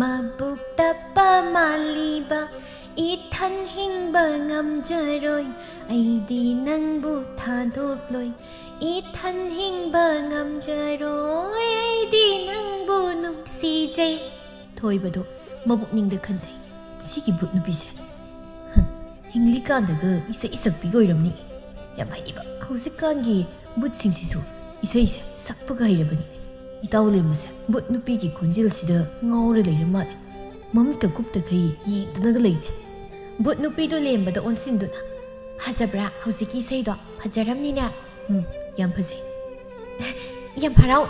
A: ꯃꯕꯨꯛ ꯇꯞꯄ ꯃꯥꯜꯂꯤꯕ ꯏꯊꯟ ꯍꯤꯡꯕ ꯉꯝꯖꯔꯣꯏ ꯑꯩꯗꯤ ꯅꯪꯕꯨ ꯊꯥꯗꯣꯛꯂꯣꯏ ꯏꯊꯟ ꯍꯤꯡꯕ ꯉꯝꯖꯔꯣꯏ ꯑꯩꯗꯤ ꯅꯪꯕꯨ ꯅꯨꯡꯁꯤꯖꯩ ꯊꯣꯏꯕꯗꯣ ꯃꯕꯨꯛꯅꯤꯡꯗ ꯈꯟꯖꯩ ꯁꯤꯒꯤ ꯕꯨꯠ ꯅꯨꯄꯤꯁꯦ ꯍꯤꯡꯂꯤꯀꯥꯟꯗꯒ ꯏꯁꯩ ꯁꯛꯄꯤꯒ ꯑꯣꯏꯔꯝꯅꯤ ꯌꯥꯝ ꯍꯩꯕ ꯍꯧꯖꯤꯛꯀꯥꯟꯒꯤ ꯕꯨꯠꯁꯤꯡꯁꯤꯁꯨ ꯏꯁꯩꯁꯦ ꯁꯛꯄꯒ ꯍꯩꯔꯕꯅꯤ ꯏꯇꯥꯎ ꯂꯦꯝꯕꯁꯦ ꯕꯨꯠ ꯅꯨꯄꯤꯒꯤ ꯈꯣꯟꯖꯦꯜꯁꯤꯗ ꯉꯥꯎꯔ ꯂꯩꯔ ꯃꯥꯜꯂꯦ ꯃꯃꯤꯠꯀ ꯀꯨꯞꯇꯈꯩ ꯌꯦꯡꯗꯅꯒ ꯂꯩꯅꯦ ꯕꯨꯠ ꯅꯨꯄꯤꯗꯣ ꯂꯦꯝꯕꯗ ꯑꯣꯟꯁꯤꯟꯗꯨꯅ ꯐꯖꯕ꯭ꯔꯥ ꯍꯧꯖꯤꯛꯀꯤ ꯏꯁꯩꯗꯣ ꯐꯖꯔꯝꯅꯤꯅꯦ ꯌꯥꯝ ꯐꯖꯩ ꯌꯥꯝ ꯍꯔꯥꯎ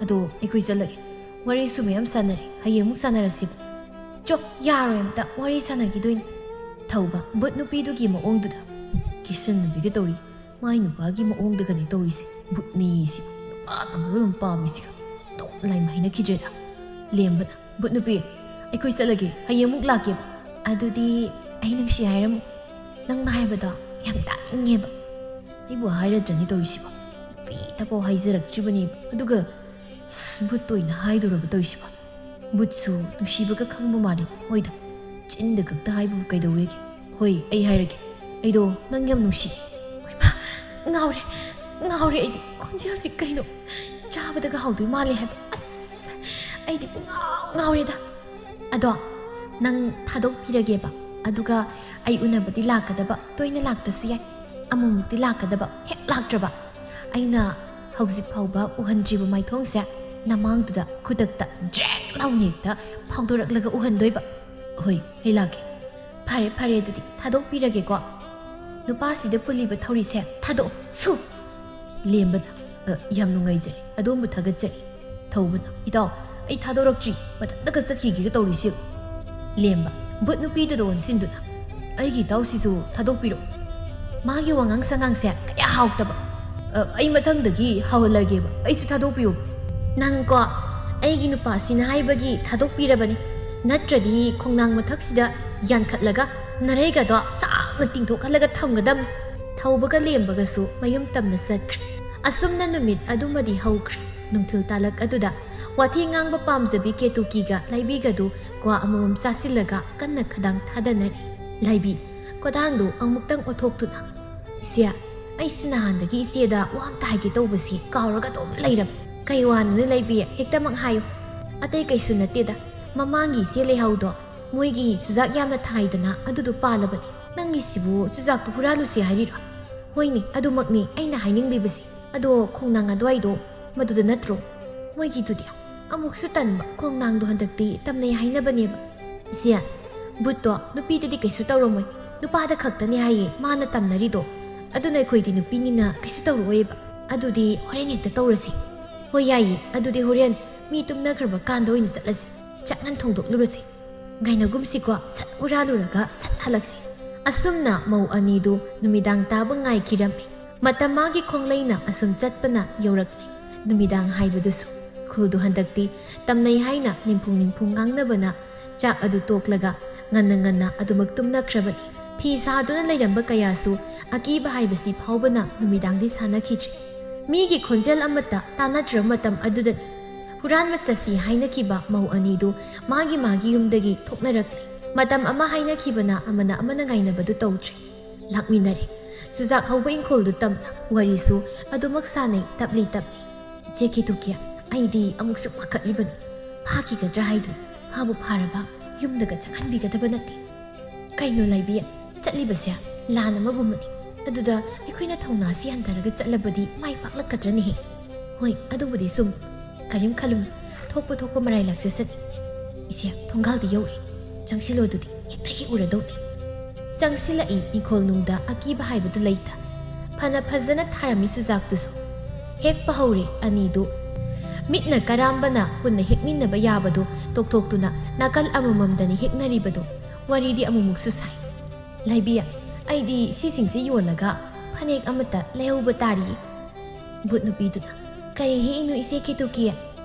A: ꯑꯗꯣ ꯑꯩꯈꯣꯏ ꯆꯠꯂꯒꯦ ꯋꯥꯔꯤꯁꯨ ꯃꯌꯥꯝ ꯁꯥꯟꯅꯔꯦ ꯍꯌꯦꯡꯃꯨꯛ ꯁꯥꯟꯅꯔꯁꯤꯕ ꯆꯣ ꯌꯥꯔꯣꯏ ꯑꯝꯇ ꯋꯥꯔꯤ ꯁꯥꯟꯅꯈꯤꯗꯣꯏꯅꯤ ꯊꯧꯕ ꯕꯨꯠ ꯅꯨꯄꯤꯗꯨꯒꯤ ꯃꯑꯣꯡꯗꯨꯗ ꯀꯤꯁꯟꯅꯕꯤꯒ ꯇꯧꯔꯤ ꯃꯥꯏ ꯅꯨꯄꯥꯒꯤ ꯃꯑꯣꯡꯗꯒꯅꯤ ꯇꯧꯔꯤꯁꯦ ꯕꯨꯠꯅꯤ ꯁꯤꯕ ꯅꯨꯄꯥꯅ ꯃꯔꯣꯟ ꯄꯥꯝꯃꯤꯁꯤꯒ ꯗꯣꯛ ꯂꯥꯏꯃ ꯍꯩꯅꯈꯤꯗ꯭ꯔꯦꯗ ꯂꯦꯝꯕꯅ ꯕꯨꯠ ꯅꯨꯄꯤ ꯑꯩꯈꯣꯏ ꯆꯠꯂꯒꯦ ꯍꯌꯦꯡꯃꯨꯛ ꯂꯥꯛꯀꯦꯕ ꯑꯗꯨꯗꯤ ꯑꯩ ꯅꯨꯡꯁꯤ ꯍꯥꯏꯔꯝꯃꯨ ꯅꯪꯅ ꯍꯥꯏꯕꯗꯣ ꯌꯥꯝ ꯇꯥꯅꯤꯡꯉꯦꯕ ꯑꯩꯕꯨ ꯍꯥꯏꯔꯗ꯭ꯔꯅꯤ ꯇꯧꯔꯤꯁꯤꯕ ꯅꯨꯄꯤꯇꯐꯥꯎ ꯍꯥꯏꯖꯔꯛꯇ꯭ꯔꯤꯕꯅꯦꯕ ꯑꯗꯨꯒ ꯕꯨꯠꯇ ꯑꯣꯏꯅ ꯍꯥꯏꯗꯣꯔꯕ ꯇꯧꯔꯤꯁꯤꯕ ꯕꯨꯠꯁꯨ ꯅꯨꯡꯁꯤꯕꯒ ꯈꯪꯕ ꯃꯥꯜꯂꯤ ꯍꯣꯏꯗ ꯆꯤꯟꯗ ꯈꯛꯇ ꯍꯥꯏꯕꯕꯨ ꯀꯩꯗꯧꯋꯦꯒꯦ ꯍꯣꯏ ꯑꯩ ꯍꯥꯏꯔꯒꯦ ꯑꯩꯗꯣ ꯅꯪ ꯌꯥꯝ ꯅꯨꯡꯁꯤ ꯉꯥꯎꯔꯦ ꯑꯩꯗꯤ ꯈꯣꯟꯖꯦꯜꯁꯤ ꯀꯩꯅꯣ ꯆꯥꯕꯗꯒ ꯍꯥꯎꯗꯣꯏ ꯃꯥꯜꯂꯦ ꯍꯥꯏꯕ ꯑꯁ ꯑꯩꯗꯤ ꯉꯥꯎꯔꯦꯗ ꯑꯗꯣ ꯅꯪ ꯊꯥꯗꯣꯛꯄꯤꯔꯒꯦꯕ ꯑꯗꯨꯒ ꯑꯩ ꯎꯅꯕꯗꯤ ꯂꯥꯛꯀꯗꯕ ꯇꯣꯏꯅ ꯂꯥꯛꯇ꯭ꯔꯁꯨ ꯌꯥꯏ ꯑꯃꯨꯛꯃꯨꯛꯇꯤ ꯂꯥꯛꯀꯗꯕ ꯍꯦꯛ ꯂꯥꯛꯇ꯭ꯔꯕ ꯑꯩꯅ ꯍꯧꯖꯤꯛ ꯐꯥꯎꯕ ꯎꯍꯟꯗ꯭ꯔꯤꯕ ꯃꯥꯏꯊꯣꯡꯁꯦ ꯅꯃꯥꯡꯗꯨꯗ ꯈꯨꯗꯛꯇ ꯖꯦꯛ ꯂꯥꯎꯅ ꯍꯦꯛꯇ ꯐꯥꯎꯗꯣꯔꯛꯂꯒ ꯎꯍꯟꯗꯣꯏꯕ ꯍꯣꯏ ꯑꯩ ꯂꯥꯛꯀꯦ ꯐꯔꯦ ꯑꯗꯨꯗꯤ ꯊꯥꯗꯣꯛꯄꯤꯔꯒꯦꯀꯣ ꯅꯨꯄꯥꯁꯤꯗ ꯄꯨꯜꯂꯤꯕ ꯊꯧꯔꯤꯁꯦ ꯊꯥꯗꯣꯛꯑꯣ ꯁꯨ ꯂꯦꯝꯕꯅ ꯌꯥꯝ ꯅꯨꯡꯉꯥꯏꯖꯔꯦ ꯑꯗꯣꯝꯕꯨ ꯊꯥꯒꯠꯆꯔꯤ ꯊꯧꯕꯅ ꯏꯇꯥꯎ ꯑꯩ ꯊꯥꯗꯣꯔꯛꯇ꯭ꯔꯤ ꯃꯊꯟꯇꯒ ꯆꯠꯈꯤꯒꯦꯒ ꯇꯧꯔꯤꯁꯤ ꯂꯦꯝꯕ ꯕꯨꯠ ꯅꯨꯄꯤꯗꯨꯗ ꯑꯣꯟꯁꯤꯟꯗꯨꯅ ꯑꯩꯒꯤ ꯏꯇꯥꯎꯁꯤꯁꯨ ꯊꯥꯗꯣꯛꯄꯤꯔꯣ ꯃꯥꯒꯤ ꯋꯥꯉꯥꯡ ꯁꯉꯥꯡꯁꯦ ꯀꯌꯥ ꯍꯥꯎꯇꯕ ꯑꯩ ꯃꯊꯪꯗꯒꯤ ꯍꯧꯍꯜꯂꯒꯦꯕ ꯑꯩꯁꯨ ꯊꯥꯗꯣꯛꯄꯤꯌꯨ ꯅꯪꯀꯣ ꯑꯩꯒꯤ ꯅꯨꯄꯥꯁꯤꯅ ꯍꯥꯏꯕꯒꯤ ꯊꯥꯗꯣꯛꯄꯤꯔꯕꯅꯤ ꯅꯠꯇ꯭ꯔꯗꯤ ꯈꯣꯡꯅꯥꯡ ꯃꯊꯛꯁꯤꯗ ꯌꯥꯟꯈꯠꯂꯒ ꯅꯔꯩꯒꯗꯣ ꯁꯥꯡꯅ ꯇꯤꯡꯊꯣꯛꯍꯜꯂꯒ ꯊꯝꯒꯗꯝꯅꯤ ꯊꯧꯕꯒ ꯂꯦꯝꯕꯒꯁꯨ ꯃꯌꯨꯝ ꯇꯝꯅ ꯆꯠꯈ꯭ꯔꯦ ꯑꯁꯨꯝꯅ ꯅꯨꯃꯤꯠ ꯑꯗꯨꯃꯗꯤ ꯍꯧꯈ꯭ꯔꯦ ꯅꯨꯡꯊꯤꯜ ꯇꯥꯂꯛ ꯑꯗꯨꯗ ꯋꯥꯊꯤ ꯉꯥꯡꯕ ꯄꯥꯝꯖꯕꯤ ꯀꯦꯇꯨꯀꯤꯒ ꯂꯥꯏꯕꯤꯒꯗꯨ ꯀ꯭ꯋꯥ ꯑꯃꯃꯝ ꯆꯥꯁꯤꯜꯂꯒ ꯀꯟꯅ ꯈꯗꯥꯡ ꯊꯥꯗꯅꯔꯤ ꯂꯥꯏꯕꯤ ꯈꯗꯥꯡꯗꯨ ꯑꯃꯨꯛꯇꯪ ꯑꯣꯊꯣꯛꯇꯨꯅ ꯏꯆꯦ ꯑꯩꯁꯤ ꯅꯍꯥꯟꯗꯒꯤ ꯏꯆꯦꯗ ꯋꯥ ꯑꯝꯇ ꯍꯥꯏꯒꯦ ꯇꯧꯕꯁꯤ ꯀꯥꯎꯔꯒ ꯑꯗꯨꯝ ꯂꯩꯔꯝꯃꯦ ꯀꯩ ꯋꯥꯅꯣꯅ ꯂꯩꯕꯤ ꯍꯦꯛꯇꯃꯛ ꯍꯥꯏꯌꯨ ꯑꯇꯩ ꯀꯩꯁꯨ ꯅꯠꯇꯦꯗ ꯃꯃꯥꯡꯒꯤ ꯏꯆꯦ ꯂꯩꯍꯧꯗꯣ ꯃꯣꯏꯒꯤ ꯆꯨꯖꯥꯛ ꯌꯥꯝꯅ ꯊꯥꯏꯗꯅ ꯑꯗꯨꯗꯣ ꯄꯥꯜꯂꯕꯅꯤ ꯅꯪꯒꯤꯁꯤꯕꯨ ꯆꯨꯖꯥꯛꯇꯨ ꯍꯨꯔꯥꯜꯂꯨꯁꯤ ꯍꯥꯏꯔꯤꯔꯣ ꯍꯣꯏꯅꯦ ꯑꯗꯨꯃꯛꯅꯤ ꯑꯩꯅ ꯍꯥꯏꯅꯤꯡꯂꯤꯕꯁꯤ ꯑꯗꯣ ꯈꯣꯡꯅꯥꯡ ꯑꯗꯨꯋꯥꯏꯗꯣ ꯃꯗꯨꯗ ꯅꯠꯇ꯭ꯔꯣ ꯃꯣꯏꯒꯤꯗꯨꯗꯤ ꯑꯃꯨꯛꯁꯨ ꯇꯟꯕ ꯈꯣꯡꯅꯥꯡꯗꯣ ꯍꯟꯗꯛꯇꯤ ꯇꯝꯅꯩ ꯍꯥꯏꯅꯕꯅꯦꯕ ꯏꯆꯦ ꯕꯨꯠꯇꯣ ꯅꯨꯄꯤꯗꯗꯤ ꯀꯩꯁꯨ ꯇꯧꯔꯝꯃꯣꯏ ꯅꯨꯄꯥꯗ ꯈꯛꯇꯅꯤ ꯍꯥꯏꯌꯦ ꯃꯥꯅ ꯇꯝꯅꯔꯤꯗோ ꯑꯗꯨꯅ ꯑꯩꯈꯣꯏꯗꯤ ꯅꯨꯄꯤꯅꯤꯅ ꯀꯩꯁꯨ ꯇꯧꯔꯛꯑꯣꯏꯕ ꯑꯗꯨꯗꯤ ꯍꯣꯔꯦꯟ ꯍꯦꯛꯇ ꯇꯧꯔꯁꯤ ꯍꯣꯏ ꯌꯥꯏꯌꯦ ꯑꯗꯨꯗꯤ ꯍꯣꯔꯦꯟ ꯃꯤ ꯇꯨꯝꯅꯈ꯭ꯔꯕ ꯀꯥꯟꯗ ꯑꯣꯏꯅ ꯆꯠꯂꯁꯤ ꯆꯥꯛꯅꯟ ꯊꯣꯡꯗꯣꯛꯂꯨꯔꯁꯤ ꯉꯥꯏꯅꯒꯨꯝꯁꯤꯀꯣ ꯁꯠ ꯍꯨꯔꯥꯜꯂꯨꯔꯒ ꯁꯠ ꯍꯜꯂꯛꯁꯤ ꯑꯁꯨꯝꯅ ꯃꯧ ꯑꯅꯤꯗꯨ ꯅꯨꯃꯤꯗꯥꯡ ꯇꯥꯕ ꯉꯥꯏꯈꯤꯔꯝꯃꯤ ꯃꯇꯝ ꯃꯥꯒꯤ ꯈꯣꯡꯂꯩꯅ ꯑꯁꯨꯝ ꯆꯠꯄꯅ ꯌꯧꯔꯛꯂꯤ ꯅꯨꯃꯤꯗꯥꯡ ꯍꯥꯏꯕꯗꯨꯁꯨ ꯈꯨꯜꯗꯨ ꯍꯟꯗꯛꯇꯤ ꯇꯝꯅꯩ ꯍꯥꯏꯅ ꯅꯤꯡꯐꯨꯡ ꯉꯥꯡꯅꯕꯅ ꯆꯥꯛ ꯑꯗꯨ ꯇꯣꯛꯂꯒ ꯉꯟꯅ ꯑꯗꯨꯃꯛ ꯇꯨꯝꯅꯈ꯭ꯔꯕꯅꯤ ꯐꯤ ꯁꯥꯗꯨꯅ ꯂꯩꯔꯝꯕ ꯀꯌꯥꯁꯨ ꯑꯀꯤꯕ ꯍꯥꯏꯕꯁꯤ ꯐꯥꯎꯕꯅ ꯅꯨꯃꯤꯗꯥꯡꯗꯤ ꯁꯥꯟꯅꯈꯤꯗ꯭ꯔꯦ ꯃꯤꯒꯤ ꯈꯣꯟꯖꯦꯜ ꯑꯃꯠꯇ ꯇꯥꯟꯅꯗ꯭ꯔꯕ ꯃꯇꯝ ꯑꯗꯨꯗꯅꯤ ꯍꯨꯔꯥꯟꯕ ꯆꯠꯁꯤ ꯍꯥꯏꯅꯈꯤꯕ ꯃꯧ ꯑꯅꯤꯗꯨ ꯃꯥꯒꯤ ꯌꯨꯝꯗꯒꯤ ꯊꯣꯛꯅꯔꯛꯂꯤ ꯃꯇꯝ ꯑꯃ ꯍꯥꯏꯅꯈꯤꯕꯅ ꯑꯃꯅ ꯉꯥꯏꯅꯕꯗꯨ ꯇꯧꯗ꯭ꯔꯦ ꯂꯥꯛꯃꯤꯟꯅꯔꯦ ꯆꯨꯖꯥꯛ ꯍꯧꯕ ꯏꯪꯈꯣꯜꯗꯨ ꯇꯝꯅ ꯋꯥꯔꯤꯁꯨ ꯑꯗꯨꯃꯛ ꯁꯥꯟꯅꯩ ꯇꯞꯂꯤ ꯏꯆꯦ ꯀꯦꯇꯨꯀꯤ ꯑꯩꯗꯤ ꯑꯃꯨꯛꯁꯨ ꯄꯥꯈꯠꯂꯤꯕꯅꯤ ꯐꯥꯈꯤꯒꯗ꯭ꯔꯥ ꯍꯥꯏꯗꯨꯅ ꯐꯥꯕꯨ ꯐꯥꯔꯕ ꯌꯨꯝꯗꯒ ꯆꯪꯍꯟꯕꯤꯒꯗꯕ ꯅꯠꯇꯦ ꯀꯩꯅꯣ ꯂꯩꯕꯤ ꯆꯠꯂꯤꯕꯁꯦ ꯂꯥꯟ ꯑꯃꯒꯨꯝꯕꯅꯤ ꯑꯗꯨꯗ ꯑꯩꯈꯣꯏꯅ ꯊꯧꯅꯥꯁꯤ ꯍꯟꯊꯔꯒ ꯆꯠꯂꯕꯗꯤ ꯃꯥꯏ ꯄꯥꯛꯂꯛꯀꯗ꯭ꯔꯅꯤꯍꯦ ꯍꯣꯏ ꯑꯗꯨꯕꯨꯗꯤ ꯁꯨꯝ ꯀꯔꯤꯝ ꯈꯜꯂꯨꯅꯨ ꯊꯣꯛꯄ ꯃꯔꯥꯏ ꯂꯥꯛꯆꯁꯅꯤ ꯏꯆꯦ ꯊꯣꯡꯒꯥꯜꯗ ꯌꯧꯔꯦ ꯆꯪꯁꯤꯜꯂꯣ ꯑꯗꯨꯗꯤ ꯍꯦꯛꯇ ꯎꯔꯗꯧꯅꯤ ꯆꯪꯁꯤꯜꯂꯛꯏ ꯏꯪꯈꯣꯜꯅꯨꯡꯗ ꯑꯀꯤꯕ ꯍꯥꯏꯕꯗꯨ ꯂꯩꯇ ꯐꯅ ꯐꯖꯅ ꯊꯥꯔꯝꯃꯤ ꯆꯨꯖꯥꯛꯇꯨꯁꯨ ꯍꯦꯛꯄ ꯍꯧꯔꯦ ꯑꯅꯤꯗꯨ ꯃꯤꯠꯅ ꯀꯔꯥꯝꯕꯅ ꯄꯨꯟꯅ ꯍꯦꯛꯃꯤꯟꯅꯕ ꯌꯥꯕꯗꯨ ꯇꯣꯛꯊꯣꯛꯇꯨꯅ ꯅꯥꯀꯜ ꯑꯃꯃꯝꯗꯅꯤ ꯍꯦꯛꯅꯔꯤꯕꯗꯨ ꯋꯥꯔꯤꯗꯤ ꯑꯃꯨꯛꯃꯨꯛꯁꯨ ꯁꯥꯏ ꯂꯩꯕꯤꯌꯥ ꯑꯩꯗꯤ ꯁꯤꯁꯤꯡꯁꯦ ꯌꯣꯜꯂꯒ ꯐꯅꯦꯛ ꯑꯃꯠꯇ ꯂꯩꯍꯧꯕ ꯇꯥꯔꯤ ꯕꯨꯠ ꯅꯨꯄꯤꯗꯨꯅ ꯀꯔꯤ ꯍꯦꯛꯏꯅꯣ ꯏꯆꯦ ꯀꯦꯇꯨꯀꯤ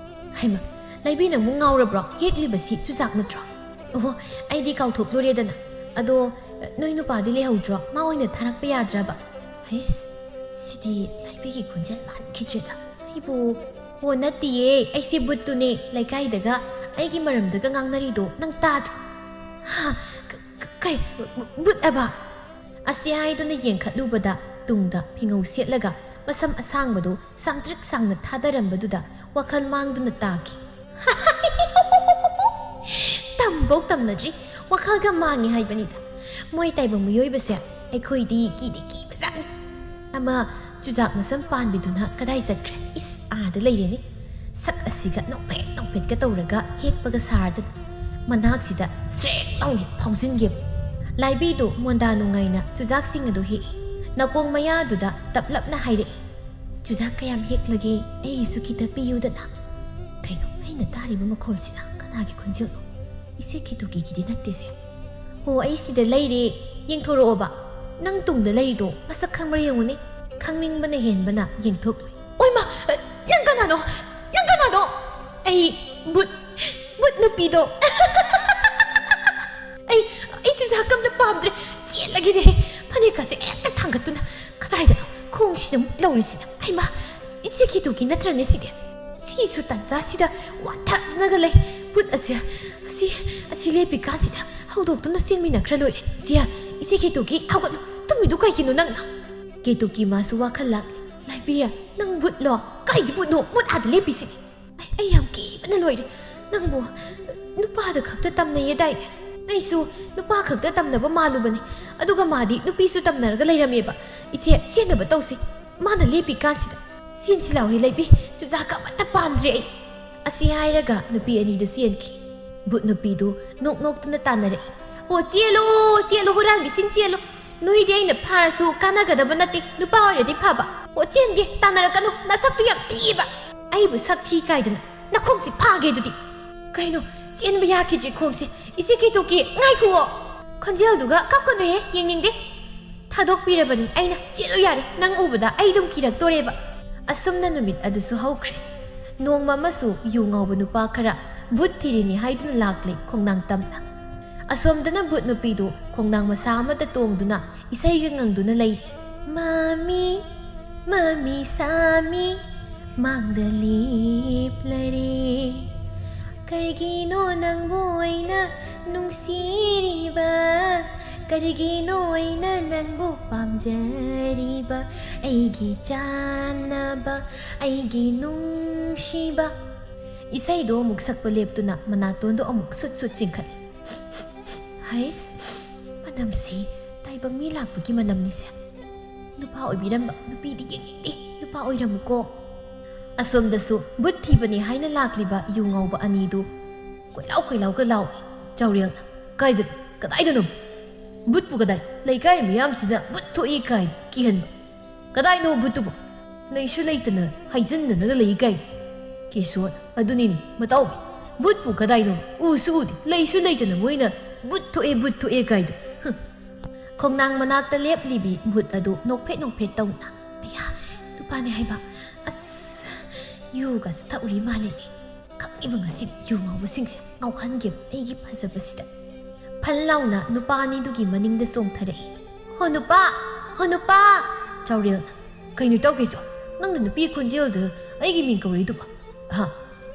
A: ꯍꯩꯃ ꯂꯩꯕꯤꯅ ꯑꯃꯨꯛ ꯉꯥꯎꯔꯕ꯭ꯔꯣ ꯍꯦꯛꯂꯤꯕꯁꯤ ꯆꯨꯖꯥꯛ ꯅꯠꯇ꯭ꯔꯣ ꯑꯣ ꯑꯩꯗꯤ ꯀꯥꯎꯊꯣꯛꯂꯨꯔꯦꯗꯅ ꯑꯗꯣ ꯅꯣꯏ ꯅꯨꯄꯥꯗꯤ ꯂꯩꯍꯧꯗ꯭ꯔꯣ ꯃꯥ ꯑꯣꯏꯅ ꯊꯥꯔꯛꯄ ꯌꯥꯗ꯭ꯔꯕ ꯍꯩꯁ ꯁꯤꯗꯤ ꯂꯩꯕꯤꯒꯤ ꯈꯣꯟꯖꯦꯜ ꯃꯥꯟꯈꯤꯗ꯭ꯔꯦꯗ ꯑꯩꯕꯨ ꯍꯣ ꯅꯠꯇꯤꯌꯦ ꯑꯩꯁꯦ ꯕꯨꯠꯇꯨꯅꯦ ꯂꯩꯀꯥꯏꯗꯒ ꯑꯩꯒꯤ ꯃꯔꯝꯗꯒ ꯉꯥꯡꯅꯔꯤꯗꯣ ꯅꯪ ꯇꯥꯗ꯭ꯔꯣ ꯍꯥ ꯀꯩ ꯕꯨꯠ ꯑꯕ ꯑꯁꯤ ꯍꯥꯏꯗꯨꯅ ꯌꯦꯡꯈꯠꯂꯨꯕꯗ ꯇꯨꯡꯗ ꯐꯤꯉꯧ ꯁꯦꯠꯂꯒ ꯃꯁꯝ ꯑꯁꯥꯡꯕꯗꯨ ꯁꯥꯡꯇ꯭ꯔꯤꯛ ꯁꯥꯡꯅ ꯊꯥꯗꯔꯝꯕꯗꯨꯗ ꯋꯥꯈꯜ ꯃꯥꯡꯗꯨꯅ ꯇꯥꯈꯤ ꯇꯝꯕꯧ ꯇꯝꯅꯗ꯭ꯔꯤ ꯋꯥꯈꯜꯒ ꯃꯥꯡꯉꯤ ꯍꯥꯏꯕꯅꯤꯗ ꯃꯣꯏ ꯇꯥꯏꯕꯪ ꯃꯤꯑꯣꯏꯕꯁꯦ ꯑꯩꯈꯣꯏꯗꯤ ꯀꯤꯕꯖꯥꯠꯅꯤ ꯑꯃ ꯆꯨꯖꯥꯛ ꯃꯁꯝ ꯄꯥꯟꯕꯤꯗꯨꯅ ꯀꯗꯥꯏ ꯆꯠꯈ꯭ꯔꯦ ꯏꯁ ꯑꯥꯗ ꯂꯩꯔꯦꯅꯤ ꯁꯛ ꯑꯁꯤꯒ ꯅꯣꯛꯐꯦꯠꯀ ꯇꯧꯔꯒ ꯍꯦꯛꯄꯒ ꯁꯥꯔꯗꯅ ꯃꯅꯥꯛꯁꯤꯗ ꯁ꯭ꯔꯦꯛ ꯂꯥꯎꯅ ꯐꯥꯎꯖꯤꯟꯒꯦꯕ ꯂꯥꯏꯕꯤꯗꯨ ꯃꯣꯟꯗꯥ ꯅꯨꯡꯉꯥꯏꯅ ꯆꯨꯖꯥꯛꯁꯤꯡ ꯑꯗꯨ ꯍꯦꯛꯏ ꯅꯀꯣꯡ ꯃꯌꯥꯗꯨꯗ ꯇꯞꯂꯞꯅ ꯍꯥꯏꯔꯛꯏ ꯆꯨꯖꯥꯛ ꯀꯌꯥꯝ ꯍꯦꯛꯂꯒꯦ ꯑꯩꯒꯤꯁꯨ ꯈꯤꯇ ꯄꯤꯌꯨꯗꯅ ꯀꯩꯅꯣ ꯑꯩꯅ ꯇꯥꯔꯤꯕ ꯃꯈꯣꯜꯁꯤꯅ ꯀꯅꯥꯒꯤ ꯈꯣꯟꯖꯦꯜꯅꯣ ꯏꯆꯦ ꯀꯦꯇꯨꯀꯤꯒꯤꯗꯤ ꯅꯠꯇꯦꯁꯦ ꯍꯣ ꯑꯩ ꯁꯤꯗ ꯂꯩꯔꯦ ꯌꯦꯡꯊꯣꯔꯛꯑꯣꯕ ꯅꯪ ꯇꯨꯡꯗ ꯂꯩꯔꯤꯗꯣ ꯃꯁꯛ ꯈꯪꯕ꯭ꯔꯥ ꯌꯦꯡꯉꯨꯅꯦ ꯈꯪꯅꯤꯡꯕꯅ ꯍꯦꯟꯕꯅ ꯌꯦꯡꯊꯣꯛꯂꯨꯏ ꯑꯣꯏꯃ ꯅꯪ ꯀꯅꯥꯅꯣ ꯑꯩ ꯕꯨꯠ ꯅꯨꯄꯤꯗꯣ ꯑꯩ ꯆꯨꯖꯥꯛ ꯑꯝꯇ ꯄꯥꯝꯗ꯭ರೆ ꯆꯦꯜꯂꯒꯦꯅꯦ ꯐꯅꯦꯛꯀꯁꯦ ꯍꯦꯛꯇ ꯊꯥꯡꯒꯠꯇꯨꯅ ꯀꯗꯥꯏꯗꯅꯣ ꯈꯣꯡꯁꯤꯗ ꯑꯃꯨꯛ ꯂꯧꯔꯤꯁꯤꯅ ꯍꯩꯃ ꯏꯆꯦ ꯀꯦꯇꯨꯀꯤ ꯅꯠꯇ꯭ꯔꯅꯦ ꯁꯤꯗꯤ ꯁꯤꯁꯨ ꯇꯟꯖꯥꯁꯤꯗ ꯋꯥꯊꯛꯅꯒ ꯂꯩ ꯕꯨꯠ ꯑꯁꯤ ꯂꯦꯞꯄꯤꯀꯥꯟꯁꯤꯗ ꯍꯧꯗꯣꯛꯇꯨꯅ ꯆꯦꯟꯃꯤꯟꯅꯈ꯭ꯔ ꯂꯣꯏꯔꯦ ꯏꯆꯦ ꯀꯦꯇꯨꯀꯤ ꯍꯧꯒꯠꯂꯨ ꯇꯨꯝꯃꯤꯗꯨ ꯀꯩꯒꯤꯅꯣ ꯅꯪꯅ ꯀꯦꯇꯨꯀꯤ ꯃꯥꯁꯨ ꯋꯥꯈꯜ ꯂꯥꯛꯂꯤ ꯂꯥꯏꯕꯤꯌꯥ ꯅꯪ ꯕꯨꯠꯂꯣ ꯀꯥꯏꯒꯤ ꯕꯨꯠꯅꯣ ꯕꯨꯠ ꯑꯥꯗ ꯂꯦꯞꯄꯤꯁꯤꯅꯤ ꯑꯩ ꯌꯥꯝ ꯀꯤꯕꯅ ꯂꯣꯏꯔꯦ ꯅꯪꯕꯨ ꯅꯨꯄꯥꯗ ꯈꯛꯇ ꯇꯝꯅꯩꯌꯦꯗꯥꯏꯅꯦ ꯑꯩꯁꯨ ꯅꯨꯄꯥ ꯈꯛꯇ ꯇꯝꯅꯕ ꯃꯥꯜꯂꯨꯕꯅꯤ ꯑꯗꯨꯒ ꯃꯥꯗꯤ ꯅꯨꯄꯤꯁꯨ ꯇꯝꯅꯔꯒ ꯂꯩꯔꯝꯃꯦꯕ ꯏꯆꯦ ꯆꯦꯟꯅꯕ ꯇꯧꯁꯤ ꯃꯥꯅ ꯂꯦꯞꯄꯤ ꯀꯥꯟꯁꯤꯗ ꯆꯦꯟꯁꯤ ꯂꯥꯎꯍꯦ ꯂꯩꯕꯤ ꯆꯨꯖꯥꯛꯀ ꯑꯃꯠꯇ ꯄꯥꯝꯗ꯭ꯔꯦ ꯑꯩ ꯑꯁꯤ ꯍꯥꯏꯔꯒ ꯅꯨꯄꯤ ꯑꯅꯤꯗꯨ ꯆꯦꯟꯈꯤ ꯕꯨꯠ ꯅꯨꯄꯤꯗꯨ ꯅꯣꯛꯇꯨꯅ ꯇꯥꯟꯅꯔꯛꯏ ꯑꯣ ꯆꯦꯜꯂꯣ ꯍꯨꯔꯥꯟꯕꯤꯁꯤꯡ ꯆꯦꯜꯂꯣ ꯅꯣꯏꯗꯤ ꯑꯩꯅ ꯐꯥꯔꯁꯨ ꯀꯥꯟꯅꯒꯗꯕ ꯅꯠꯇꯦ ꯅꯨꯄꯥ ꯑꯣꯏꯔꯗꯤ ꯐꯕ ꯑꯣ ꯆꯦꯟꯒꯦ ꯇꯥꯟꯅꯔꯛꯀꯅꯨ ꯅꯁꯛꯇꯨ ꯌꯥꯝ ꯊꯤꯕ ꯑꯩꯕꯨ ꯁꯛ ꯊꯤ ꯀꯥꯏꯗꯅ ꯅꯈꯣꯡꯁꯤ ꯐꯥꯒꯦ ꯑꯗꯨꯗꯤ ꯀꯩꯅꯣ ꯆꯦꯟꯕ ꯌꯥꯈꯤꯗ꯭ꯔꯦ ꯈꯣꯡꯁꯦ ꯏꯆꯦ ꯀꯦꯇꯨꯀꯤ ꯉꯥꯏꯈꯨꯋꯣ ꯈꯣꯟꯖꯦꯜꯗꯨꯒ ꯀꯞꯀꯅꯨꯍꯦ ꯌꯦꯡꯅꯤꯡꯗꯦ ꯊꯥꯗꯣꯛꯄꯤꯔꯕꯅꯤ ꯑꯩꯅ ꯆꯦꯜꯂꯨ ꯌꯥꯔꯦ ꯅꯪ ꯎꯕꯗ ꯑꯩ ꯑꯗꯨꯝ ꯀꯤꯔꯛꯇꯣꯔꯦꯕ ꯑꯁꯨꯝꯅ ꯅꯨꯃꯤꯠ ꯑꯗꯨꯁꯨ ꯍꯧꯈ꯭ꯔꯦ ꯅꯣꯡꯃ ꯑꯃꯁꯨ ꯌꯨ ꯉꯥꯎꯕ ꯅꯨꯄꯥ ꯈꯔ ꯕꯨꯠ ꯊꯤꯔꯤꯅꯤ ꯍꯥꯏꯗꯨꯅ ꯂꯥꯛꯂꯦ ꯈꯣꯡꯅꯥꯡ ꯇꯝꯅ ꯑꯁꯣꯝꯗꯅ ꯕꯨꯠ ꯅꯨꯄꯤꯗꯨ ꯈꯣꯡꯅꯥꯡ ꯃꯁꯥ ꯑꯃꯗ ꯇꯣꯡꯗꯨꯅ ꯏꯁꯩꯒ ꯉꯪꯗꯨꯅ ꯂꯩꯔꯤ ꯃꯃꯤ ꯁꯥꯃꯤ ꯃꯥꯡꯗ ꯂꯦꯞꯂꯔꯦ ꯀꯔꯤꯒꯤꯅꯣ ꯅꯪꯕꯨ ꯑꯩꯅ ꯅꯨꯡꯁꯤꯔꯤꯕ ꯀꯔꯤꯒꯤꯅꯣ ꯑꯩꯅ ꯅꯪꯕꯨ ꯄꯥꯝꯖꯔꯤꯕ ꯑꯩꯒꯤ ꯆꯥꯟꯅꯕ ꯑꯩꯒꯤ ꯅꯨꯡꯁꯤꯕ ꯏꯁꯩꯗꯣ ꯑꯃꯨꯛ ꯁꯛꯄ ꯂꯦꯞꯇꯨꯅ ꯃꯅꯥꯇꯣꯟꯗꯣ ꯑꯃꯨꯛ ꯁꯨꯠ ꯆꯤꯡꯈꯠꯂꯤ ꯍꯩꯁ ꯃꯅꯝꯁꯤ ꯇꯥꯏꯕꯪ ꯃꯤ ꯂꯥꯛꯄꯒꯤ ꯃꯅꯝꯅꯤꯁꯦ ꯅꯨꯄꯥ ꯑꯣꯏꯕꯤꯔꯝꯕ ꯅꯨꯄꯤꯗꯤ ꯌꯦꯡꯅꯤꯡꯗꯦ ꯅꯨꯄꯥ ꯑꯣꯏꯔꯝꯃꯨꯀꯣ ꯑꯁꯣꯝꯗꯁꯨ ꯕꯨꯠ ꯊꯤꯕꯅꯤ ꯍꯥꯏꯅ ꯂꯥꯛꯂꯤꯕ ꯌꯨ ꯉꯥꯎꯕ ꯑꯅꯤꯗꯨ ꯀꯣꯏꯂꯥꯎꯒ ꯂꯥꯎꯏ ꯆꯥꯎꯔꯦꯜꯅ ꯀꯗꯥꯏꯗꯅꯣ ꯕꯨꯠꯄꯨ ꯀꯗꯥꯏ ꯂꯩꯀꯥꯏ ꯃꯌꯥꯝꯁꯤꯗ ꯕꯨꯠ ꯊꯣꯛꯏ ꯀꯥꯏ ꯀꯤꯍꯟꯕ ꯀꯗꯥꯏꯅꯣ ꯕꯨꯠꯇꯨꯕꯨ ꯂꯩꯁꯨ ꯂꯩꯇꯅ ꯍꯥꯏꯖꯤꯟꯗꯅꯒ ꯂꯩ ꯀꯥꯏ ꯀꯦꯁꯣꯔ ꯑꯗꯨꯅꯤꯅꯤ ꯃꯇꯥꯎꯕꯤ ꯕꯨꯠꯄꯨ ꯀꯗꯥꯏꯅꯣ ꯎꯁꯨ ꯎꯗꯦ ꯂꯩꯁꯨ ꯂꯩꯇꯅ ꯃꯣꯏꯅ ꯕꯨꯠ ꯊꯣꯛꯑꯦ ꯀꯥꯏꯗꯣ ꯈꯣꯡꯅꯥꯡ ꯃꯅꯥꯛꯇ ꯂꯦꯞꯂꯤꯕꯤ ꯕꯨꯠ ꯑꯗꯨ ꯅꯣꯛꯐꯦꯠ ꯇꯧꯅ ꯑꯌꯥ ꯅꯨꯄꯥꯅꯦ ꯍꯥꯏꯕ ꯑꯁ ꯌꯨꯒꯁꯨ ꯊꯛꯎꯔꯤ ꯃꯥꯜꯂꯦꯅꯦ ꯈꯪꯏꯕ ꯉꯁꯤ ꯌꯨ ꯉꯥꯎꯕꯁꯤꯡꯁꯦ ꯉꯥꯎꯍꯟꯒꯦꯕ ꯑꯩꯒꯤ ꯐꯖꯕꯁꯤꯗ ꯐꯜ ꯂꯥꯎꯅ ꯅꯨꯄꯥ ꯑꯅꯤꯗꯨꯒꯤ ꯃꯅꯤꯡꯗ ꯆꯣꯡꯊꯔꯛꯏ ꯍꯣ ꯅꯨꯄꯥ นุป้าเจ้าเรียลใครหนูเต้ากี่สองนั่งหนูปีคนเจลเด้อไอ้กิมิงเกาหลีตัวฮะ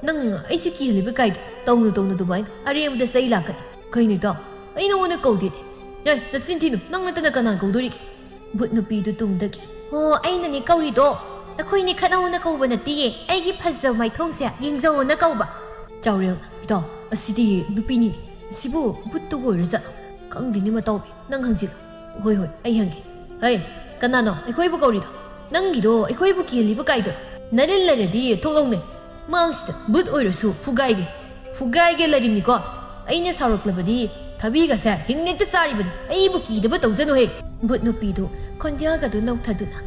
A: นั่งไอ้สิกี้เลยไปไกลตรงนู้ตัวไหมอะไรมันจะใส่หลักกันใครหนูเต้าไอ้น้องเนี่ยเกาหลีเฮ้ยนั่นสิที่หนูนั่งนั่นแต่กันนั่งเกาหลีบุตรหนูปีตัวตรงเด็กโอ้ไอ้นั่นนี่เกาหลีตัวแต่คุยนี่ขัดเอาหน้าเกาบันตีไอ้กี่พัฒน์ไม่ท่องเสียยิงเจ้าหน้าเกาบะเจ้าเรียลพี่ต่อสิที่หนูปีนี่สิบุบุตรตัวหรือจะกังดินี่มาต่อไปนั่งหังจิตเฮ้ยไอ้หังกี้เฮ้ยกันนั่นเนาะไอ้คุยบุกเกาหลีตัวนั่งกี่ตัวไอ้คุยบุกเกาหลีบุกไกลตัวนั่นเรื่องอะไรดีทุกลงเนี่ยมังสิตบุตรโอ้ยสู้ผู้ไกลเลยดิมิก็ไอ้เนี่ยสาวกลับดีทวีก็เสียหิงเนี่ยจะสารีบันไอ้บุกี้เดี๋ยวบุตรต้องเซนโอเฮบุตรหนูปีตัวคนเดียวกันตัวน้องทัดนะ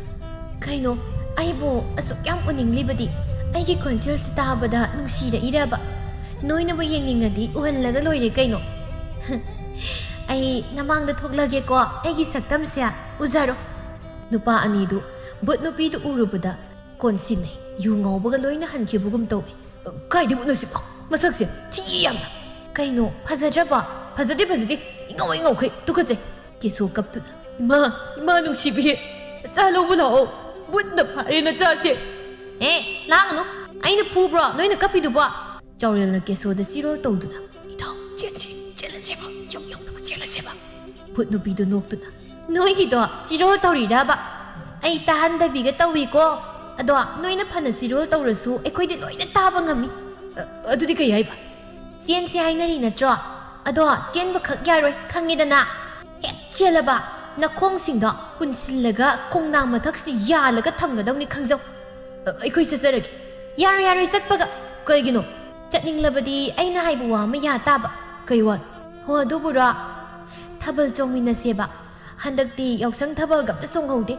A: ใครเนาะไอ้โบสุกยำอุนิงลีบดีไอ้กี่คนเซลสตาร์บดานุ่งชีดอีระบะน้อยน่ะว่ายังนิงดีอุหันแล้วก็ลอยเลยใครเนาะไอ้น้ำมันเดือดทุกเลิกก็ไอ้กี่สักตั้มเสียอุจารุนุป้าอันนี้ดูบุตรนุปีตัวอุรุบดาคนสิเนี่ยอยู่เงาบกันลอยน่ะหันเขียบุกุมโตใครดูมันสิบมาสักเสียที่ยังใครเนาะภาษาจับปะภาษาดิเงาใครตุกเจกี่สู้กับตุนะมานุ่งชีบีจ้าลูกบุหรี่บุตรน่ะพาเรนจ้าเจล้างนุไอ้เนี่ยพูบล้อน้อยน่ะกับพี่ดูบ่เจ้าเรียนเลยกี่สู้เดซิโร่โตตุนะอีท้องเจลเซบะยงนะเจลเซบะบุตรนุปีตัวนกตุนะน้อยกี่ตัวซิโร่เตารีดาบะไอ้ตาหันได้บีก็เตาวีก็อะดอน้อยน่ะพันซิโร่เตาระสู้ไอ้คุยได้ลอยน่ะตาบังงามิอะดูดิก็ยัยบะเซียนเสียให้นารีน่ะจ้าอะดอเจนบะขักยารวยขังเงดนะเฮ็ดเจลบะนักคงสิงดอกคุณสิลกะคงนางมาทักสิยาแล้วก็ทำกันตรงนี้ขังเจ้าไอ้คุยเสร็จยารสักปะกะเคยกินหนูจัดนิ่งละบดีไอ้นายบัวไม่ยาตาบะเคยวันหัวดูบุระทับเบิลจงมินาเสียบะฮันดักตียกสังทับเบิลกับส่งเขาดิ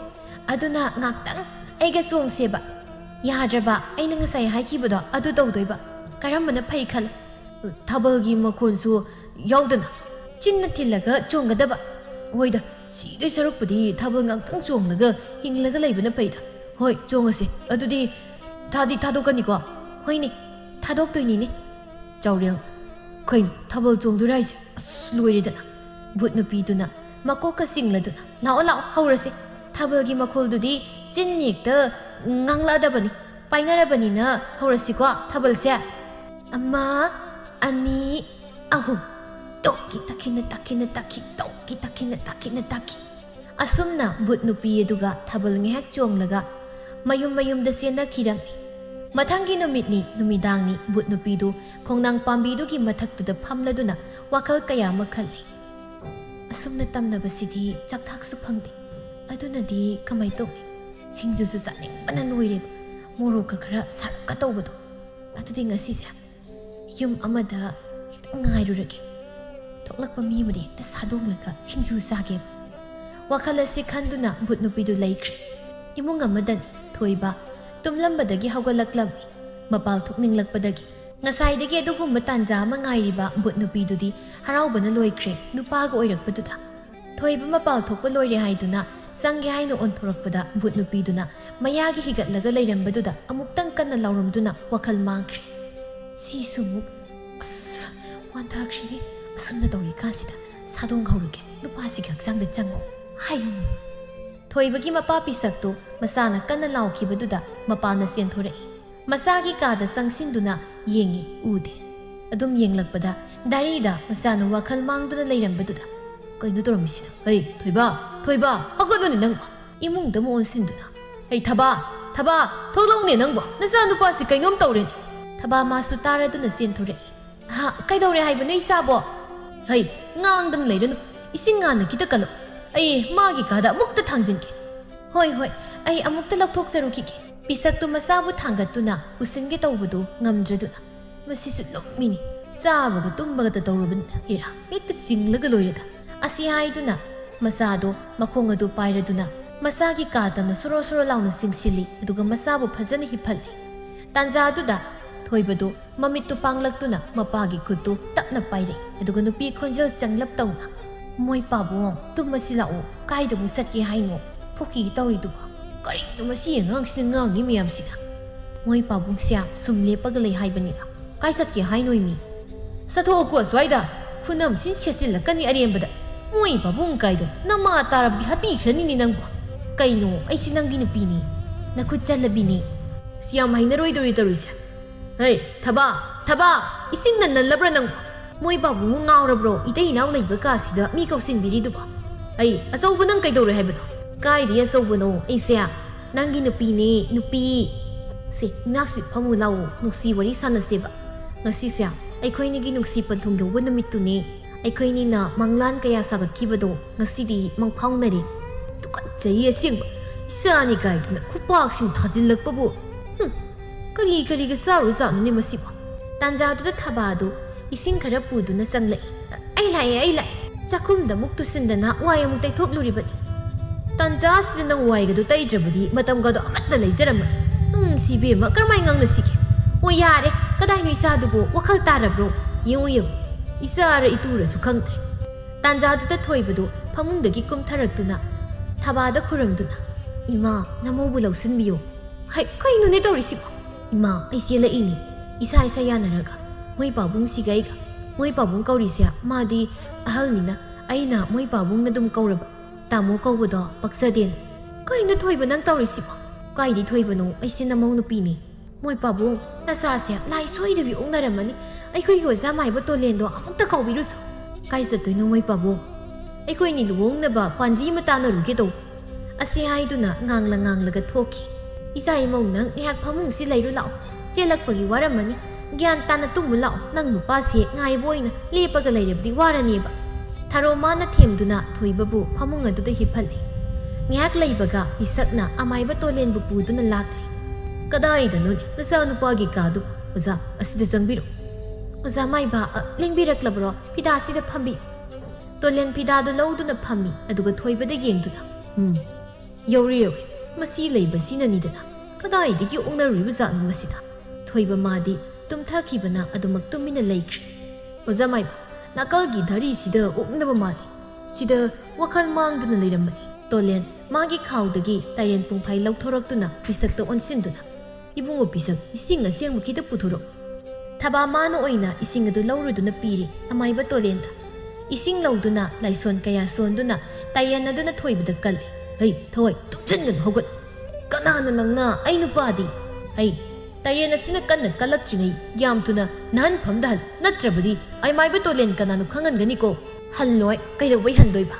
A: อะดูน่ะงักตั้งไอ้กระส่งเสียบะยาจะบะไอ้นึงใส่ให้ขี้บุดอะดูโตด้วยบะการมันน่ะไปขันทับเบิลกินมาคนสู้ยาวดนะจินนัดที่ละก็จงกันได้บะโว้ยดะสีได้สรุปดีทับเบิลงักตั้งจงละก็หิงละก็เลยเป็นน่ะไปดะเฮ้ยจงสิอะดูดิท่าดูกันดีกว่าเฮ้ยนี่ท่าดอกตัวนี้นี่เจ้าเรียงเคยทับเบิลจงดูได้สิรวยเลยนะบุตรนปีตัวน่ะมาโกกระสิงเลยตัวน่ะเราเฮาเลยสิทับเบิลกินมาคุยดูดิจินนี่เตองังละได้ปะนี่ไปนั่นได้ปะนี่นะเฮาเลยสิก็ทับเบิลเสียอามาอันนี้อ้าวโตกิตาคินตาคิโตกิตาคินตาคิอาสมน่ะบุตรนปีดูกะทับเบิลเงี้ยจงละกะมายุมเดเซียนนักขีดำมาทั้งกินนมิดนี่นมิดังนี่บุตรนปีดูคงนางปามบีดูกิมาทักตุดพัมละดูนะว่าเขากายามาคันเลยสมนตำนับสิดีจักทักสุพังดิอะดูนะดีขมายตรงนี่สิงจุสุสันนี่ปนันวยเรบโมโรกะกระสารกะโตบดูอะดูดิงาสิเสียยุมอามาดาง่ายดูระเกทุกลักปมีมาดีแต่สาดงละกะสิงจุสาเก็บว่าคันละสิคันดูนะบุตรนปีดูไลค์อิมุงอามาดันถอยบะตุมลำบดกีเขาก็ลักลำมาเป่าทุกนิ่งลักบดกีงาไซเด็กดูกุมบัตันจามาไงรีบะบุตรนปีดูดีฮาราบันลอยเครนุปาก็อยรักบดุดาถอยบะมาเป่าทุกบลอยเรหายดูนะสังเกตนุอนทรักบดาบุตรนปีดูนะมายากิฮิกัดละก็เลยรำบดุดาอามุกตั้งกันนั่นเรารำดูนะว่าคัลมังเครซีสุมุกวันทักชีวิตสุนทรดอยกันสิดาสาดงเขาหรือแกนุปาสิกักสังเดจังโง่ให้ยุงถอยบกี้มาป้าปีสักตัวมาสานะกันนั่นเราคิดบดุดามาปานะเสียนทรายมาสากิกาดสังสินดูนะเยงีอูเดอดุมเยงลักบดาดารีดามาสานะว่าคัลมังดูนะเลยรำบดุดาก็อินุตรมิสินะเฮ้ยถอยบ้าฮักกันนี่นังอิมุงดมอนสินดูนะเฮ้ยทับบ้าทกลงเนี่ยนังบ่นั่นสานุปาสิกัยงมเตาเรนทับบ้ามาสุตาระดูนะเสียนทรายฮะใครเตาเรให้บันไอซาบ่เฮ้ยงานดังเลยนะอิสิงานนะคิดกันหรอไอ้มากิกาดามุกตะทางจินเกเฮ้ยไอ้อามุกตะลักทกเซรุกิเกปิสักตุมาซาบุทางกัดตุนะอุสินเกตาวบุดูงามจดุนะมาสิสุดลมมินิซาบุกตุมบักตะตาวรุบินเฮียมิตรสิงลักลอยระอาศิหายตุนะมาซาโดมาคงอดูไประดุนะมาซากิกาดานะสุโรลาวนะสิงสิลิดูกมาซาบุพัฒนฮิพัลเลยตันซาดุดาถอยบดูมามิตุปังลักตุนะมาปากิคุตุตับนะไปเลยดูกนุปีคนเจลจังลับตาวนะมวยป่าบวงตุมาสิลาโอใกล้ดูมุสัตกี่ให้โมพวกกี่เตาริดูก็ริตุมาสิยังงังสิงังนี่ไม่ยอมสินะมวยป่าบวงเสียสมเล็บก็เลยให้บันนี่ละใกล้สัตกี่ให้หน่อยมีสะโถกว่าสวยดาคุณน้ำสินเสียสิละกันนี่อะไรบ้างมวยป่าบวงใกล้ดูน้ำมาตารับกี่ฮัตปีครั้งนี้นังบ่ ꯀꯩꯅꯣ ꯑꯩꯁꯤ ꯅꯪꯒꯤ ꯅꯨꯄꯤꯅꯤ ꯅꯈꯨꯠ ꯆꯜꯂꯕꯤꯅꯤ ꯁꯤ ꯌꯥꯝ ꯍꯩꯅꯔꯣꯏꯗꯧꯔꯤ ꯇꯧꯔꯤꯁꯦ ꯍꯩ ꯊꯕꯥ ꯏꯁꯤꯡꯅ ꯅꯜꯂꯕ꯭ꯔꯥ ꯅꯪ ꯃꯣꯏ ꯕꯥꯕꯨꯡꯕꯨ ꯉꯥꯎꯔꯕ꯭ꯔꯣ ꯏꯇꯩ ꯏꯅꯥꯎ ꯂꯩꯕ ꯀꯥꯁꯤꯗ ꯃꯤ ꯀꯧꯁꯤꯟꯕꯤꯔꯤꯗꯨꯕꯣ ꯑꯩ ꯑꯆꯧꯕ ꯅꯪ ꯀꯩꯗꯧꯔꯦ ꯍꯥꯏꯕꯅꯣ ꯀꯥꯏꯗꯤ ꯑꯆꯧꯕꯅꯣ ꯑꯩꯁꯦ ꯅꯪꯒꯤ ꯅꯨꯄꯤꯅꯦ ꯅꯨꯄꯤ ꯁꯤ ꯏꯅꯥꯛꯁꯤ ꯐꯝꯃꯨ ꯂꯥꯛꯑꯣ ꯅꯨꯡꯁꯤ ꯋꯥꯔꯤ ꯁꯥꯟꯅꯁꯦꯕ ꯉꯁꯤꯁꯦ ꯑꯩꯈꯣꯏꯅꯤꯒꯤ ꯅꯨꯡꯁꯤ ꯄꯟꯊꯨꯡ ꯌꯧꯕ ꯅꯨꯃꯤꯠꯇꯨꯅꯦ ꯑꯩꯈꯣꯏꯅꯤꯅ ꯃꯪꯂꯥꯟ ꯀꯌꯥ ꯁꯥꯒꯠꯈꯤꯕꯗꯣ ꯉꯁꯤꯗꯤ ꯃꯪꯐꯥꯎꯅꯔꯦ ꯇꯨꯀꯠꯆꯩ ꯑꯁꯦꯡꯕ ꯏꯆꯥꯅꯤ ꯀꯥꯏꯗꯅ ꯈꯨꯄꯥꯛꯁꯤꯡ ꯊꯥꯖꯤꯜꯂꯛꯄꯕꯨ ꯀꯔꯤꯒ ꯆꯥꯔꯨꯖꯥꯠꯅꯣꯅꯦ ꯃꯁꯤꯕꯨ ꯇꯥꯟꯖꯥꯗꯨꯗ ꯊꯕꯥꯗꯨ ꯏꯁꯤꯡ ꯈꯔ ꯄꯨꯗꯨꯅ ꯆꯪꯂꯛꯏ ꯑꯩ ꯂꯥꯛꯑꯦ ꯆꯥꯛꯈꯨꯝꯗ ꯑꯃꯨꯛ ꯇꯨꯁꯤꯟꯗꯅ ꯋꯥꯏ ꯑꯃꯨꯛ ꯇꯩꯊꯣꯛꯂꯨꯔꯤꯕꯅꯤ ꯇꯥꯟꯖꯥꯁꯤꯗ ꯅꯪ ꯋꯥꯏꯒꯗꯣ ꯇꯩꯗ꯭ꯔꯕꯗꯤ ꯃꯇꯝꯒꯗꯣ ꯑꯃꯠꯇ ꯂꯩꯖꯔꯝꯃꯣꯏ ꯁꯤꯕꯦꯝꯃ ꯀꯔꯝꯍꯥꯏꯅ ꯉꯥꯡꯅꯁꯤꯒꯦ ꯑꯣ ꯌꯥꯔꯦ ꯀꯗꯥꯏꯅꯣ ꯏꯆꯥꯗꯨꯕꯨ ꯋꯥꯈꯜ ꯇꯥꯔꯕ꯭ꯔꯣ ꯌꯦꯡꯉꯨ ꯏꯆꯥꯔ ꯏꯇꯨꯔꯁꯨ ꯈꯪꯗ꯭ꯔꯦ ꯇꯥꯟꯖꯥꯗꯨꯗ ꯊꯣꯏꯕꯗꯨ ꯐꯃꯨꯡꯗꯒꯤ ꯀꯨꯝꯊꯔꯛꯇꯨꯅ ꯊꯕꯥꯗ ꯈꯨꯔꯝꯗꯨꯅ ꯏꯃꯥ ꯅꯃꯧꯕꯨ ꯂꯧꯁꯤꯟꯕꯤꯌꯨ ꯍꯩ ꯀꯩꯅꯣꯅꯦ ꯇꯧꯔꯤꯁꯤꯕꯣ ꯏꯃꯥ ꯑꯩ ꯆꯦꯜꯂꯛꯏꯅꯤ ꯏꯁꯥ ꯌꯥꯅꯔꯒ ꯃꯣꯏ ꯄꯥꯕꯨꯡꯁꯤꯒ ꯑꯩꯒ ꯃꯣꯏ ꯄꯥꯕꯨꯡ ꯀꯧꯔꯤꯁꯦ ꯃꯥꯗꯤ ꯑꯍꯜꯅꯤꯅ ꯑꯩꯅ ꯃꯣꯏ ꯄꯥꯕꯨꯡꯅ ꯑꯗꯨꯝ ꯀꯧꯔꯕ ꯇꯥꯃꯣ ꯀꯧꯕꯗꯣ ꯄꯛꯆꯗꯦꯅ ꯀꯩꯅꯣ ꯊꯣꯏꯕ ꯅꯪ ꯇꯧꯔꯤꯁꯤꯕꯣ ꯀꯥꯏꯗꯤ ꯊꯣꯏꯕꯅꯣ ꯑꯩꯁꯦ ꯅꯃꯧ ꯅꯨꯄꯤꯅꯤ ꯃꯣꯏ ꯄꯥꯕꯨꯡ ꯅꯆꯥꯁꯦ ꯂꯥꯏ ꯁꯣꯏꯗꯕꯤ ꯑꯣꯛꯅꯔꯝꯃꯅꯤ ꯑꯩꯈꯣꯏꯒꯤ ꯑꯣꯖꯥ ꯃꯥꯏꯕ ꯇꯣꯂꯦꯟꯗꯣ ꯑꯃꯨꯛꯇ ꯀꯧꯕꯤꯔꯨꯁꯨ ꯀꯥꯏ ꯆꯠꯇꯣꯏꯅꯣ ꯃꯣꯏ ꯄꯥꯕꯨꯡ ꯑꯩꯈꯣꯏꯅꯤ ꯂꯨꯍꯣꯡꯅꯕ ꯄꯥꯟꯖꯤ ꯑꯃ ꯇꯥꯟꯅꯔꯨꯒꯦ ꯇꯧ ꯑꯁꯤ ꯍꯥꯏꯗꯨꯅ ꯉꯥꯡꯂꯒ ꯊꯣꯛꯈꯤ ꯏꯆꯥ ꯏꯃꯧ ꯅꯪ ꯉꯥꯏꯍꯥꯛ ꯐꯃꯨꯡꯁꯤ ꯂꯩꯔꯨ ꯂꯥꯛꯑꯣ ꯆꯦꯜꯂꯛꯄꯒꯤ ꯋꯥꯔꯝꯃꯅꯤ ꯒ꯭ꯌꯥꯟ ꯇꯥꯅ ꯇꯨꯝꯃꯨ ꯂꯥꯛꯑꯣ ꯅꯪ ꯅꯨꯄꯥꯁꯦ ꯉꯥꯏꯕ ꯑꯣꯏꯅ ꯂꯦꯞꯄꯒ ꯂꯩꯔꯕꯗꯤ ꯋꯥꯔꯅꯦꯕ ꯊꯔꯣ ꯃꯥꯅ ꯊꯦꯝꯗꯨꯅ ꯊꯣꯏꯕꯕꯨ ꯐꯃꯨꯡ ꯑꯗꯨꯗ ꯍꯤꯞꯍꯜꯂꯤ ꯉꯥꯏꯍꯥꯛ ꯂꯩꯕꯒ ꯄꯤꯁꯛꯅ ꯑꯃꯥꯏꯕ ꯇꯣꯂꯦꯟꯕꯨ ꯄꯨꯗꯨꯅ ꯂꯥꯛꯂꯤ ꯀꯗꯥꯏꯗꯅꯣꯅꯦ ꯅꯆꯥ ꯅꯨꯄꯥꯒꯤ ꯀꯥꯗꯨ ꯑꯣꯖꯥ ꯑꯁꯤꯗ ꯆꯪꯕꯤꯔꯣ ꯑꯣꯖꯥ ꯃꯥꯏꯕ ꯂꯦꯡꯕꯤꯔꯛꯂꯕ꯭ꯔꯣ ꯐꯤꯗꯥꯁꯤꯗ ꯐꯝꯕꯤꯌꯨ ꯇꯣꯂꯦꯟ ꯐꯤꯗꯥꯗꯨ ꯂꯧꯗꯨꯅ ꯐꯝꯃꯤ ꯑꯗꯨꯒ ꯊꯣꯏꯕꯗ ꯌꯦꯡꯗꯨꯅ ꯌꯧꯔꯤ ꯃꯁꯤ ꯂꯩꯕꯁꯤꯅꯅꯤꯗꯅ ꯀꯗꯥꯏꯗꯒꯤ ꯑꯣꯛꯅꯔꯨꯔꯤꯕ ꯖꯥꯠꯅꯣ ꯃꯁꯤꯗ ꯊꯣꯏꯕ ꯃꯥꯗꯤ ꯇꯨꯝꯊꯈꯤꯕꯅ ꯑꯗꯨꯃꯛ ꯇꯨꯃꯤꯟꯅ ꯂꯩꯈ꯭ꯔꯦ ꯑꯣꯖꯥ ꯃꯥꯏꯕ ꯅꯥꯀꯜꯒꯤ ꯙꯔꯤꯁꯤꯗ ꯑꯣꯛꯅꯕ ꯃꯥꯜꯂꯤ ꯁꯤꯗ ꯋꯥꯈꯜ ꯃꯥꯡꯗꯨꯅ ꯂꯩꯔꯝꯕꯅꯤ ꯇꯣꯂꯦꯟ ꯃꯥꯒꯤ ꯈꯥꯎꯗꯒꯤ ꯇꯥꯏꯔꯦꯟ ꯄꯨꯡꯐꯥꯏ ꯂꯧꯊꯣꯔꯛꯇꯨꯅ ꯄꯤꯁꯛꯇ ꯑꯣꯟꯁꯤꯟꯗꯨꯅ ꯏꯕꯨꯡꯉꯣ ꯄꯤꯁꯛ ꯏꯁꯤꯡ ꯑꯁꯦꯡꯕ ꯈꯤꯇ ꯄꯨꯊꯣꯔꯛꯎ ꯊꯕꯥ ꯃꯥꯅ ꯑꯣꯏꯅ ꯏꯁꯤꯡ ꯑꯗꯨ ꯂꯧꯔꯨꯗꯨꯅ ꯄꯤꯔꯤ ꯑꯃꯥꯏꯕ ꯇꯣꯂꯦꯟꯗ ꯏꯁꯤꯡ ꯂꯧꯗꯨꯅ ꯂꯥꯏꯁꯣꯟ ꯀꯌꯥ ꯁꯣꯟꯗꯨꯅ ꯇꯥꯏꯔꯦꯟ ꯑꯗꯨꯅ ꯊꯣꯏꯕꯗ ꯀꯜꯂꯤ ꯍꯩ ꯊꯋꯥꯏ ꯇꯨꯝꯁꯤꯟꯒꯅꯨ ꯍꯧꯒꯠ ꯀꯅꯥꯅ ꯅꯪꯅ ꯑꯩ ꯅꯨꯄꯥꯗꯤ ꯍꯩ ꯇꯥꯏꯔꯦꯟ ꯑꯁꯤꯅ ꯀꯟꯅ ꯀꯜꯂꯛꯇ꯭ꯔꯤꯉꯩ ꯌꯥꯝ ꯊꯨꯅ ꯅꯍꯟ ꯐꯝꯗꯍꯜ ꯅꯠꯇ꯭ꯔꯕꯗꯤ ꯑꯩ ꯃꯥꯏꯕ ꯇꯣꯂꯦꯟ ꯀꯅꯥꯅꯣ ꯈꯪꯍꯟꯒꯅꯤꯀꯣ ꯍꯜꯂꯣꯏ ꯀꯩꯗꯧꯕꯩ ꯍꯟꯗꯣꯏꯕ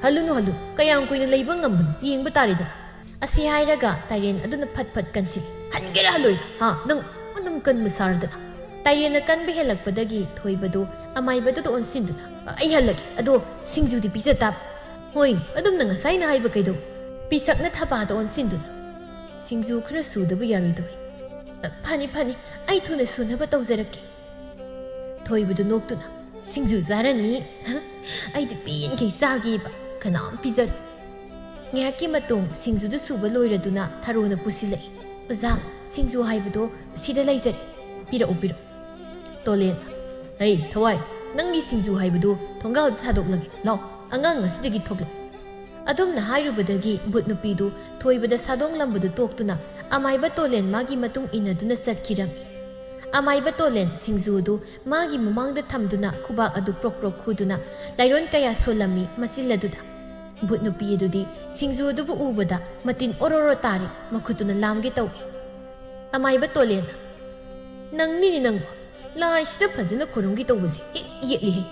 A: ꯍꯜꯂꯨ ꯀꯌꯥꯝ ꯀꯨꯏꯅ ꯂꯩꯕ ꯉꯝꯕꯅꯣ ꯌꯦꯡꯕ ꯇꯥꯔꯦꯗꯅ ꯑꯁꯤ ꯍꯥꯏꯔꯒ ꯇꯥꯏꯔꯦꯟ ꯑꯗꯨꯅ ꯐꯠ ꯀꯟꯁꯤꯜꯂꯤ ꯍꯟꯒꯦꯔꯥ ꯍꯜꯂꯣꯏꯔꯥ ꯅꯪ ꯑꯗꯨꯝ ꯀꯟꯕ ꯁꯥꯔꯗꯅ ꯇꯥꯏꯔꯦꯟꯅ ꯀꯟꯕ ꯍꯦꯜꯂꯛꯄꯗꯒꯤ ꯊꯣꯏꯕꯗꯨ ꯑꯃꯥꯏꯕꯗꯨꯗ ꯑꯣꯟꯁꯤꯟꯗꯨꯅ ꯑꯩ ꯍꯜꯂꯒꯦ ꯑꯗꯣ ꯁꯤꯡꯖꯨꯗꯤ ꯄꯤꯖ ꯇꯥꯕ ꯍꯣꯏ ꯑꯗꯨꯝꯅ ꯉꯁꯥꯏꯅ ꯍꯥꯏꯕ ꯀꯩꯗꯧ ꯄꯤꯁꯛꯅ ꯊꯕꯥꯗ ꯑꯣꯟꯁꯤꯟꯗꯨꯅ ꯁꯤꯡꯖꯨ ꯈꯔ ꯁꯨꯗꯕ ꯌꯥꯔꯣꯏꯗꯧꯔꯤ ꯐꯅꯤ ꯑꯩ ꯊꯨꯅ ꯁꯨꯅꯕ ꯇꯧꯖꯔꯛꯀꯦ ꯊꯣꯏꯕꯗꯨ ꯅꯣꯛꯇꯨꯅ ꯁꯤꯡꯖꯨ ꯆꯥꯔꯅꯤ ꯑꯩꯗꯤ ꯄꯦꯟꯈꯩ ꯆꯥꯒꯦꯕ ꯀꯅꯥꯝ ꯄꯤꯖꯔ ꯉꯥꯏꯍꯥꯛꯀꯤ ꯃꯇꯨꯡ ꯁꯤꯡꯖꯨꯗꯨ ꯁꯨꯕ ꯂꯣꯏꯔꯗꯨꯅ ꯊꯔꯣꯅ ꯄꯨꯁꯤꯜꯂꯛꯏ ꯑꯣꯖꯥ ꯁꯤꯡꯖꯨ ꯍꯥꯏꯕꯗꯣ ꯁꯤꯗ ꯂꯩꯖꯔꯦ ꯄꯤꯔꯛꯎ ꯇꯣꯂꯦꯟ ꯍꯩ ꯊꯋꯥꯏ ꯅꯪꯒꯤ ꯁꯤꯡꯖꯨ ꯍꯥꯏꯕꯗꯨ ꯊꯣꯡꯒꯥꯜꯗ ꯊꯥꯗꯣꯛꯂꯒꯦ ꯂꯥꯎ ꯑꯉꯥꯡ ꯑꯁꯤꯗꯒꯤ ꯊꯣꯛꯂꯛ ꯑꯗꯨꯝꯅ ꯍꯥꯏꯔꯨꯕꯗꯒꯤ ꯕꯨꯠ ꯅꯨꯄꯤꯗꯨ ꯊꯣꯏꯕꯗ ꯁꯥꯗꯣꯡꯂꯝꯕꯗꯨ ꯇꯣꯛꯇꯨꯅ ꯑꯃꯥꯏꯕ ꯇꯣꯂꯦꯟ ꯃꯥꯒꯤ ꯃꯇꯨꯡ ꯏꯟꯅꯗꯨꯅ ꯆꯠꯈꯤꯔꯝꯃꯤ ꯑꯃꯥꯏꯕ ꯇꯣꯂꯦꯟ ꯁꯤꯡꯖꯨꯗꯨ ꯃꯥꯒꯤ ꯃꯃꯥꯡꯗ ꯊꯝꯗꯨꯅ ꯈꯨꯕꯥꯛ ꯑꯗꯨ ꯄ꯭ꯔꯣꯛ ꯈꯨꯗꯨꯅ ꯂꯥꯏꯔꯣꯟ ꯀꯌꯥ ꯁꯣꯜꯂꯝꯃꯤ ꯃꯆꯤꯜ ꯑꯗꯨꯗ ꯕꯨꯠ ꯅꯨꯄꯤ ꯑꯗꯨꯗꯤ ꯁꯤꯡꯖꯨ ꯑꯗꯨꯕꯨ ꯎꯕꯗ ꯃꯇꯤꯟ ꯑꯣꯔꯣꯔꯣ ꯇꯥꯔꯤ ꯃꯈꯨꯠꯇꯨꯅ ꯂꯥꯝꯒꯦ ꯇꯧꯏ ꯑꯃꯥꯏꯕ ꯇꯣꯂꯦꯟ ꯅꯪꯅꯤꯅꯤ ꯅꯪꯕꯨ ꯂꯥꯏꯁꯤꯗ ꯐꯖꯅ ꯈꯨꯔꯨꯝꯒꯦ ꯇꯧꯕꯁꯤ ꯌꯦꯠꯂꯤꯍꯦ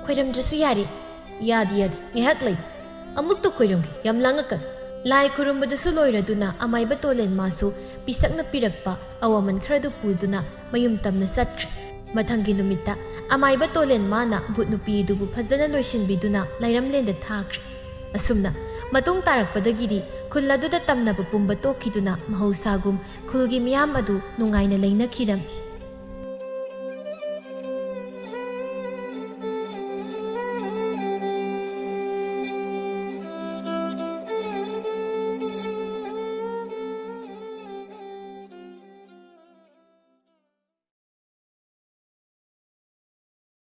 A: ꯈꯣꯏꯔꯝꯗ꯭ꯔꯁꯨ ꯌꯥꯔꯦ ꯌꯥꯗꯦ ꯉꯥꯏꯍꯥꯛ ꯂꯩ ꯑꯃꯨꯛꯇ ꯈꯣꯏꯔꯝꯒꯦ ꯌꯥꯝ ꯂꯥꯡꯉꯛꯀꯅꯨ ꯂꯥꯏ ꯈꯨꯔꯨꯝꯕꯗꯨꯁꯨ ꯂꯣꯏꯔꯗꯨꯅ ꯑꯃꯥꯏꯕ ꯇꯣꯂꯦꯟ ꯃꯥꯁꯨ ꯄꯤꯁꯛꯅ ꯄꯤꯔꯛꯄ ꯑꯋꯥꯃꯟ ꯈꯔꯗꯨ ꯄꯨꯗꯨꯅ ꯃꯌꯨꯝ ꯇꯝꯅ ꯆꯠꯈ꯭ꯔꯦ ꯃꯊꯪꯒꯤ ꯅꯨꯃꯤꯠꯇ ꯑꯃꯥꯏꯕ ꯇꯣꯂꯦꯟ ꯃꯥꯅ ꯕꯨꯠ ꯅꯨꯄꯤꯗꯨꯕꯨ ꯐꯖꯅ ꯂꯣꯏꯁꯤꯟꯕꯤꯗꯨꯅ ꯂꯩꯔꯝꯂꯦꯟꯗ ꯊꯥꯈ꯭ꯔꯦ ꯑꯁꯨꯝꯅ ꯃꯇꯨꯡ ꯇꯥꯔꯛꯄꯗꯒꯤꯗꯤ ꯈꯨꯜ ꯑꯗꯨꯗ ꯇꯝꯅꯕ ꯄꯨꯝꯕ ꯇꯣꯛꯈꯤꯗꯨꯅ ꯃꯍꯧꯁꯥꯒꯨꯝ ꯈꯨꯜꯒꯤ ꯃꯤꯌꯥꯝ ꯑꯗꯨ ꯅꯨꯡꯉꯥꯏꯅ ꯂꯩꯅꯈꯤꯔꯝꯃꯤ